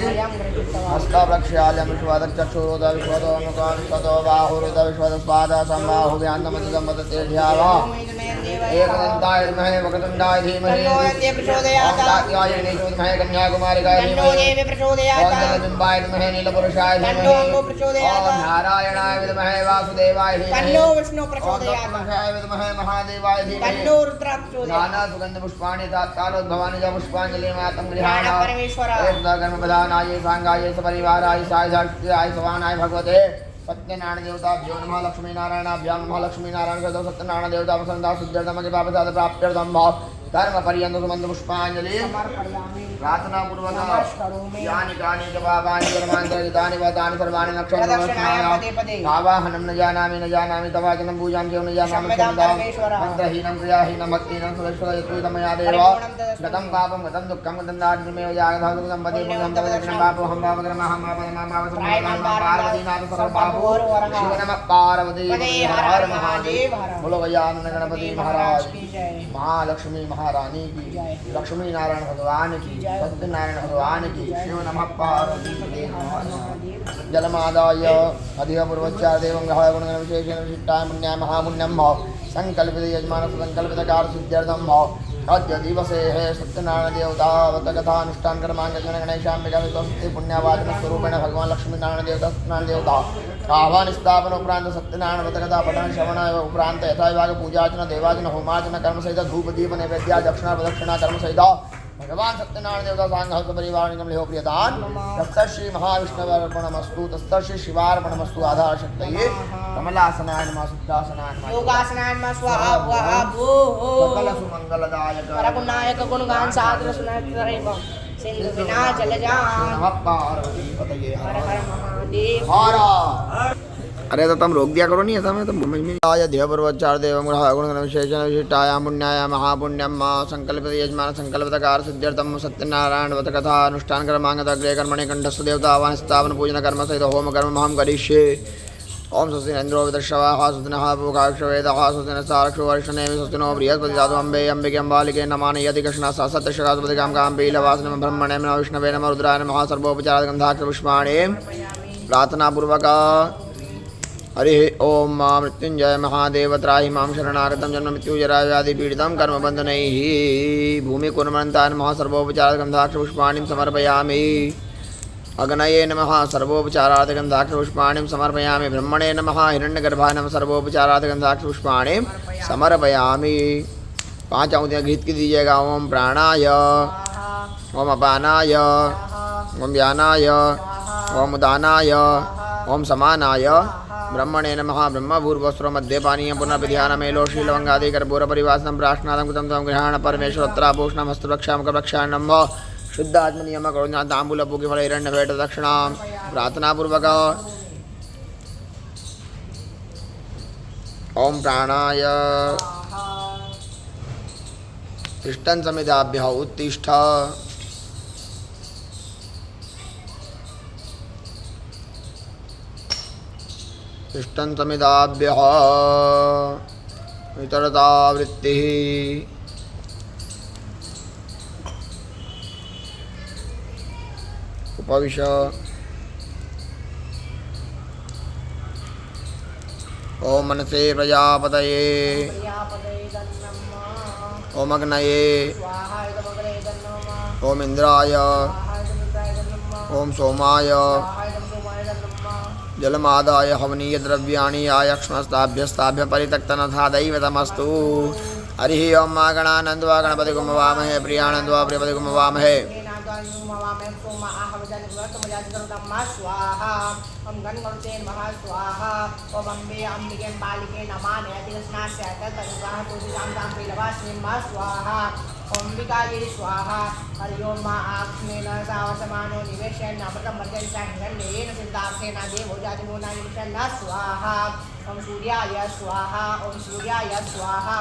हस्तवृक्षालयं विश्वदक्षुरोद विश्वदोमुखो बाहुरुद विश्वदस्पाद संबाहु व्यान्दमतिदम्बतेढ्यावा एकदन्ताय विद्महे वक्रतुण्डाय धीमहि ओंकात्याय विद्महे कन्याकुमारिकाय धीमहि ओंजलबिम्बाय विद्महे नीलपुरुषाय धीमहि ओं नारायणाय विद्महे वासुदेवाय धीमहि ओं विद्महे महादेवाय धीमहि नाना सुगंध पुष्पाणि तात्कालोद्भवानि च पुष्पाञ्जलिमातं गृहाण कर्मप्रधानाय सांगाय सपरिवाराय साय सवानाय भगवते सत्यनारायण देवताभ्यो नमः लक्ष्मी नारायणाभ्यां नमः लक्ष्मी नारायण सदो सत्यनारायण देवता वसंता सिद्ध्यर्थमगे पापसाद प्राप्त्यर्थं भाव धर्म पर्यंत सुमंत पुष्पांजलि प्रार्थना पूर्वक यानि कानि च पापानि कर्मान्तरितानि वतानि सर्वाणि नक्षत्राणि आवाहनं न जानामि तवाचनं पूजां च न जानामि मन्त्रहीनं क्रियाहीनं भक्तिहीनं सुरेश्वरयत्विदमया देव गतं पापं गतं दुःखं गतं दारिद्र्यमेव जागधातु सम्पदे पुण्यं तव दक्षिणं पापोऽहं पापकर्महं पापदमापावसंपादीनाथ सर्वपापो शिव नमः पार्वती हर महादेव बोलो गजानन गणपति महाराज महालक्ष्मी महारानी की लक्ष्मी नारायण भगवान की सत्यनारायण भगवान की शिव नमः पार्वती जलमादाय अधिपूर्वचार देवं ग्रहाय गुणगण विशेषेण विशिष्टाय पुण्याय महापुण्यं भव संकल्पित यजमान संकल्पित कार्य सिद्ध्यर्थं भव अद्य दिवसे हे सत्यनारायण देवता कथा अनुष्ठान कर्मांग गणेशांबिका विश्वस्ति पुण्यवाचन स्वरूपेण भगवान लक्ष्मी नारायण देवता सत्यनारायण देवता आह्वान स्थापन उपरांत सत्यनारायण कथा पठन श्रवण उपरांत यथाविभाग पूजार्चन देवार्चन होमार्चन कर्म सहित धूप दीप नैवेद्या दक्षिणा प्रदक्षिणा कर्म सहित भगवान सत्यनारायण देवता सांग परिवार निगम लिहो प्रियदान तस्य श्री महाविष्णुवर्पणमस्तु तस्य श्री शिवार्पणमस्तु आधार शक्तये कमलासनाय नमः सिद्धासनाय नमः योगासनाय नमः स्वाहा स्वाहा भूः सकल सुमंगलदायक परगुणायक गुणगान सागर सुनैव सिंधु विना जलजा नमः पार्वती पतये हर हर महादेव हर अरे तो तुम रोक दिया करो नहीं ऐसा मैं तुम समझ में आया ध्येयपूर्वचार देवं ग्रह गुण विशेषण विशिष्टाया पुण्याय महापुण्यम संकल्पित यजमान संकल्पितकार सिद्ध्यर्थम सत्यनारायण व्रत कथा अनुष्ठान कर्मांगत अग्रे कर्मणि कंठस्थ देवता आवाहन स्थापन पूजन कर्म सहित होम कर्म अहम करिष्ये ओम स्वस्तिन्द्रो विदर्शवाः स्वस्तिनः पूर्वाक्षवेदः स्वस्तिनः सारक्षो वर्षणे स्वस्तिनो बृहस्पति धातु अम्बे अम्बिके अम्बालिके नमानि यदि कृष्णः सत्यशकास्पति कां कां पीलवासनं ब्रह्मणे नमः विष्णवे नमः रुद्राय नमः सर्वोपचारात् गन्धाक्षपुष्पाणि प्रार्थनापूर्वक हरि ओम मां मृत्युंजय महादेव त्राहि मां शरणागतं जन्म मृत्युजराव्याधि पीडितं कर्मबन्धनैः भूमिकुर्मन्ताय नमः सर्वोपचारात् गन्धाक्षपुष्पाणिं समर्पयामि अग्नये नमः सर्वोपचारात् गन्धाक्षपुष्पाणिं समर्पयामि ब्रह्मणे नमः हिरण्यगर्भाय नमः सर्वोपचारात् गन्धाक्षपुष्पाणिं समर्पयामि 5 आहुतियाँ गीत की दीजिएगा ओम प्राणाय ओम अपानाय ओम व्यानाय ओम उदानाय ओम समानाय ब्रह्मणे नमः ब्रह्मभूर्वस्रो मध्ये पानीयं पुनर्विध्यानमेलो शीलवङ्गादि कर्पूरपरिवासनं प्राश्नादं कृतं त्वं गृहाण परमेश्वरोत्तराभूषणं हस्तरक्षामुखरक्षाणं व शुद्धात्मनियम करुणा ताम्बूलपूगिफल हिरण्यभेट दक्षिणां प्रार्थनापूर्वक ओम प्राणाय तिष्ठन् समिदाभ्यः उत्तिष्ठ तिष्ठन् समिदाभ्यः वितरता वृत्तिः उपविश ओम मनसे प्रजापतये ओम अग्नये ओम इंद्राय ओम सोमाय जलमादाय हवनीय द्रव्याणि आयक्ष्मस्ताभ्यस्ताभ्य परित्यक्तनथा दैवतमस्तु हरि ओम मा गणानन्द्वा गणपतिगुं वामहे प्रियानन्द्वा प्रियपतिगुं वामहे ओम गणगणते नमः स्वाहा ओम अम्बे अम्बिके बालिके नमामि अधिस्नास्य तत्तद्वाह पूजितां तां पीलवासिनीं मा स्वाहा ओम विकाये स्वाहा हरि ओम मा आक्ष्मेन सावसमानो निवेशयन् अमृतं वर्जयिष्यामि हिरण्येन सिद्धार्थेन देवो जातिमूनानि विशन्न स्वाहा ओम सूर्याय स्वाहा ओम सूर्याय स्वाहा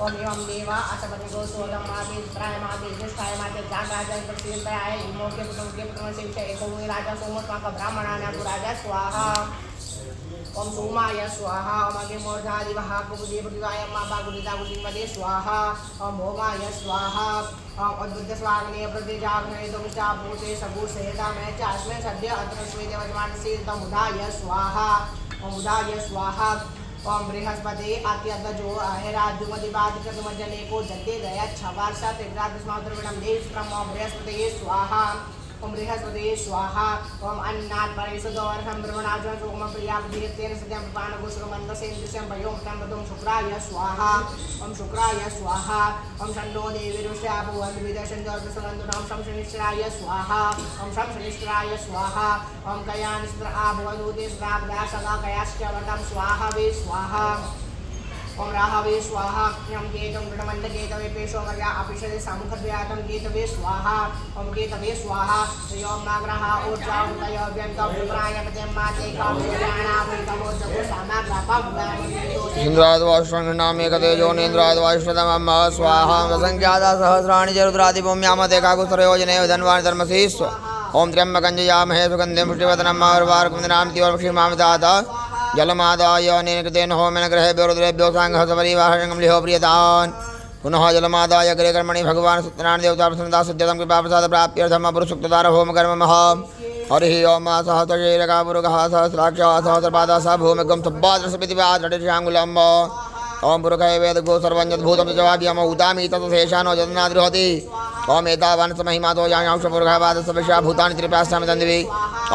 ओम एवं देवा असपतिगो सोदं माते चित्राय माते ज्येष्ठाय माते जागाय प्रतीर्थाय इमोके पुत्रके पुत्रस्य विषय एको राजा सोमस्माक ब्राह्मणानां राजा स्वाहा ओम सोमाय स्वाहा ओम अग्निमूर्धादिवः कुबुदेवदिवाय माबागुदितागुदिमदे स्वाहा ओम होमाय स्वाहा ओम अद्भुत स्वाग्ने प्रतिजाग्ने तुमचाभूते सगुसेता मैं चास्मे सद्य अत्र स्वेदेवजमानसीतमुदाय स्वाहा ओम उदाय स्वाहा ओम बृहस्पति अत्यदजो अहेराजुमदिवादिकमजने को दत्ते गया 6 वर्ष त्रिग्रादस्मात्रविणं देशक्रम ओम बृहस्पति स्वाहा ओम बृहस्पति स्वाहा ओम अन्नात् परिषदोर्हं ब्रह्मणाजो सोम प्रियाब्धितेन सत्यं पानगुसुमन्दसेन्द्रियं भयों तंबदं शुक्राय स्वाहा ओम शुक्राय स्वाहा ओम षण्णो देवी ऋष्याभुवन् विदशञ्जोर्विसवन्दुनां शंशनिश्चराय स्वाहा ओम शंशनिश्चराय स्वाहा ओम कयानिस्त्र आभुवदूते श्रावदा सदा कयाश्चवटं स्वाहा वे स्वाहा ओम राहवे स्वाहा यम केतम गृणमंड केतवे पेशोमर्या अपिषदे सामुखद्व्यातं केतवे स्वाहा ओम केतवे स्वाहा योम नाग्रह ऊर्जावतय व्यंतम विप्रायपते माते कामयाना वैतमो जगो सामाग्रपं इंद्राद्वाश्वनामे कते योनेन्द्राद्वाश्वतमम स्वाहा संख्यादा सहस्राणि जरुद्रादिभूम यामते काकुसरयोजने धन्वानि धर्मसि ओम त्र्यंबकं जयामहे सुगन्धिं पुष्टिवर्धनम् उर्वारुकं दिवार्क्षीमामिताता जलमादाय अनेन कृतेन होमेन ग्रहेभ्यो रुद्रेभ्यो साङ्गः सपरिवाहं लिहो प्रियतान् पुनः जलमादाय अग्रे कर्मणि भगवान् सत्यनारायण देवता प्रसन्नता सिद्ध्यतं कृपाप्रसाद प्राप्त्यर्थं पुरुषोक्तदार होम कर्ममः हरिः ओम सहस्रशैलकापुरुगः सहस्राक्षः सहस्रपादः स भूमिगं सब्बाद्रसपितिपाद्रटिशाङ्गुलम् ओम पुरुषः वेदगो सर्वं यद्भूतं जवाद्यम उदामि तत्शेषानो जदनाद्रुहति ओम एतावान् समहिमातो यायांश पुरुषः पादसविषा भूतानि त्रिपास्यामि तन्दिवि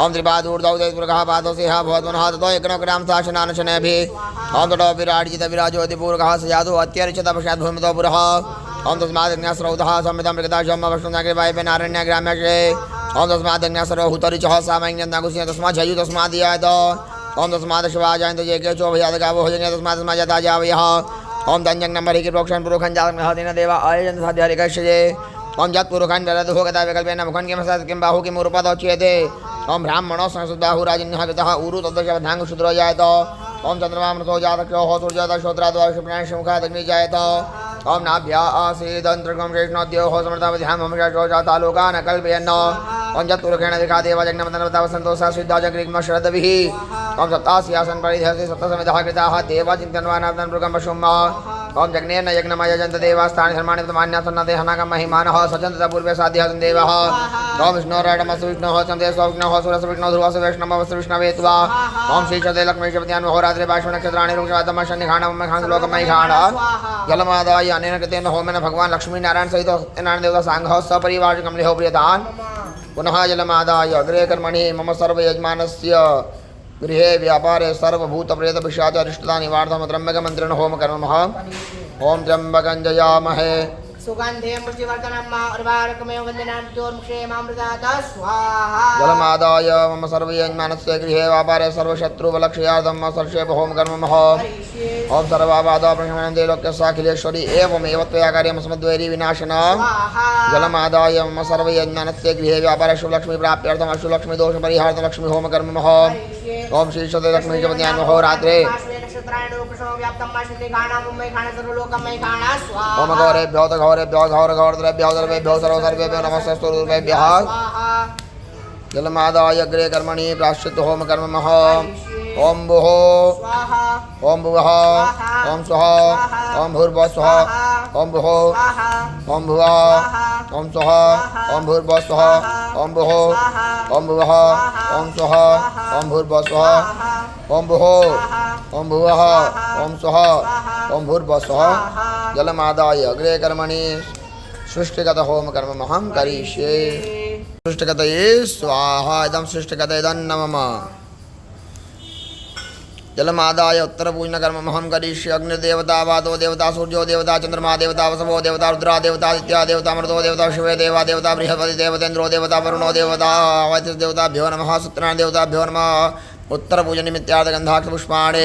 ओम त्रिपादूर्धौ पुरुषः पादोसेह भवद्वनः ततो एकनोग्राम शासनानशनेभिः ओम ततो विराजित विराजोतिपूर्वकः सजातो अत्यर्चित पश्चात् भूमितो पुरः ओम तस्मादग्न्यास्रौतः संमितं मृगदाशं वष्णुनाग्रिवायवे नारण्याग्राम्यक्षे ओम तस्मादग्न्यास्रहुतरिचः सामैन्यन्नागुस्य तस्मात् झयु तस्मादियात ओम तस्मात् शिवाजायन्त जे के चोभयादगावो भोजने तस्मात् तस्मात् जावयः ओम तञ्जङ्गनम्बरि प्रोक्षन् पुरुखं जातमेहतेन देव आयजन्त साध्यहरिकश्यजे ओम जत्पुरुखं जलदुः गदा विकल्पेन मुखं किं सत् किं बाहु किं उरुपदोच्यते ओम ब्राह्मणो संसुद्बाहुराजिन्यः कृतः उरु तद्दशवधाङ्गुशूद्रो जायत ओम चन्द्रमामृतो जातक्षोः सूर्योदशोत्राद्वायुषप्राणिमुखादग्नि जायत ओम नाभ्या आसीदन्तर्गं शेषणोद्योः समृतावध्याममशाशो जाता लोकान् कल्पयन् ओम जत्पुरुखेण विखादेव जग्नमतनवतावसन्तोषः सिद्धाजग्रिग्म शरदभिः ओम सप्तास्यासन् परिधर्ति सप्तसमितः कृताः देवाचिन्त्यन्वानाब्दन् मृगं पशुम् ओम जग्नेन यज्ञमयजन्त देवास्तानि धर्माणि प्रमाण्यासन्नदेहनागं महिमानः सचन्तत पूर्वे साध्यसन् देवः ओम विष्णोराडमस्तु विष्णोः चन्दे स्वविष्णोः सुरसविष्णो ध्रुवस्य वैष्णवस्य विष्णवे त्वा ओम श्रीशदे लक्ष्मीशपत्यान् होरात्रे पार्श्वनक्षत्राणि रुक्षातमशन्निघाणमखाणलोकमयिघाण जलमादाय अनेन कृतेन होमेन भगवान् लक्ष्मीनारायण सहित सत्यनारायण देवता साङ्गः सपरिवारकं लिहो प्रियतान् पुनः जलमादाय अग्रे कर्मणि मम सर्वयजमानस्य गृहे व्यापारे सर्वभूतप्रेतपिशाचारिष्टता निवार्थं त्र्यम्बकमन्त्रेण होम कर्मः ओम त्र्यम्बकं जयामहे सुगन्धे मुष्टिवर्धनम् उर्वारुकमेव वन्दनामृतात् स्वाहा जलमादाय मम सर्वयजमानस्य गृहे व्यापारे सर्वशत्रुबलक्षयार्थं सर्षेप होम कर्मः ओम सर्वाबाधा प्रशमनन्ते लोकस्याखिलेश्वरी एवमेव त्वया कार्यं समद्वैरी विनाशन जलमादाय मम सर्वयजमानस्य गृहे व्यापारे शुभलक्ष्मी प्राप्त्यर्थम् अशुभलक्ष्मी दोष परिहारार्थं लक्ष्मी होम कर्मः ओम श्री सदे लक्ष्मी जपत्यान् होरात्रे ओम गौरेभ्यो घौरेभ्यो घौरघौरद्रेभ्यो सर्वेभ्यो सर्वसर्वेभ्यो नमस्ते रूपेभ्यः जलमादाय अग्रे कर्मणि प्राश्चित्य होम कर्ममः ओम भुः ओम भुवः ओम स्वः ओम भूर्भुवः स्वः ओम भुः ओम भुवः ओम स्वः ओम भूर्भुवः स्वः ओम भुः ओम भुवः ओम स्वः ओम भूर्भुवः स्वः ओम भुः ओम भुवः ओम स्वः ओम भूर्भुवः स्वः जलमादाय अग्रे कर्मणि सृष्टिगत होम कर्ममहं करिष्ये सृष्टिगतये स्वाहा इदं सृष्टिगतये नमः जलमादाय उत्तरपूजन कर्ममहं करिष्ये अग्निर्देवता वातो देवता सूर्यो देवता चंद्रमा देवता वसवो देवता रुद्रा देवता आदित्य देवता मरुतो देवता शिवे देवा देवता बृहस्पति देवतेन्द्रो देवता वरुणो देवता देवताभ्यो नमः सत्यनारायण देवताभ्यो नमः उत्तरपूजन निमित्तार्थ गंधाक्ष पुष्पाणि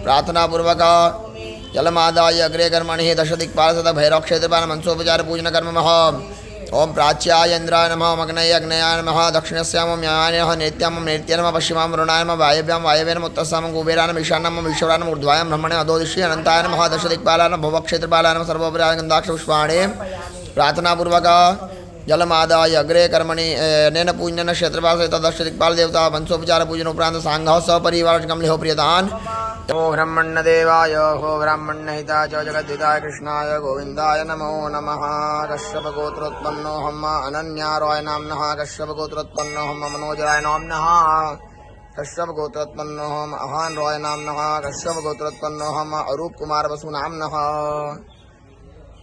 प्रार्थनापूर्वक जलमादाय अग्रे कर्मणि दशदिक्पालसद भैरवक्षेत्रपाल मनसोपचार पूजन कर्ममः ओम प्राच्याय इंद्राय नमः ओम अग्नये अग्नयाय नमः दक्षिणस्यां ओम यामाय नमः नैत्यां ओम नैत्याय नमः पश्चिमां वरुणाय नमः वायव्यां वायवे नमः उत्तरस्यां कुबेराय नमः ईशान्यां ओम ईश्वराय नमः ऊर्ध्वायां ब्रह्मणे अधोदिशि अनन्ताय नमः दशदिक्पालाय नमः भवक्षेत्रपालाय नमः सर्वोपरि गन्धाक्ष पुष्पाणि प्रार्थनापूर्वक जलमादाय अग्रे कर्मणि अनेन पूजनेन क्षेत्रपासहित दश दिक्पाल देवता वंशोपचार पूजन उपरांत सांघः सपरिवार कमलेहो प्रियदान नमो ब्रह्मण्यदेवाय हो ब्राह्मण्यहिताय च जगद्धिताय कृष्णाय गोविन्दाय नमो नमः कश्यपगोत्रोत्पन्नोऽहम् अनन्याराय नाम्नः कश्यपगोत्रोत्पन्नोऽहम् मनोजराय नाम्नः कश्यपगोत्रोत्पन्नोऽहम् अहान राय नाम्नः कश्यपगोत्रोत्पन्नोऽहम् अरूप कुमार वसु नाम्नः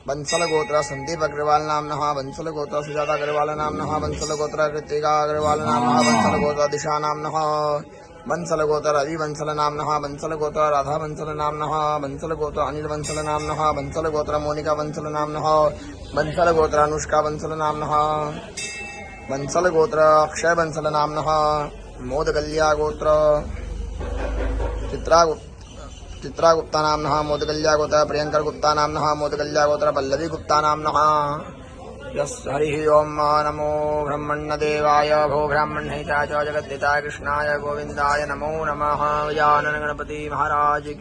बंसल गोत्र संदीप अग्रवाल नामनः बंसल गोत्र सुजाता अग्रवाल नामनः बंसल गोत्र कृतिका अग्रवाल नामनः बंसल गोत्र दिशा नामनः बंसल गोत्र रवि बंसल नामनः बंसल गोत्र राधा बंसल नामनः बंसल गोत्र अनिल बंसल नामनः बंसल गोत्र मोनिका बंसल नामनः बंसल गोत्र अनुष्का बंसल नामनः बंसल गोत्र अक्षय बंसल नामनः मोदगल्या गोत्र चित्रा गुप्ता नामनः मोदगल्या गोत्र प्रियंकर गुप्ता नामनः मोदगल्या गोत्र पल्लवी गुप्ता नामनः यस हरि ओम नमो ब्रह्मण्यदेवाय भो ब्राह्मणहिताय च जगद्धिताय कृष्णाय गोविन्दाय नमो नमः गजानन गणपति महाराज की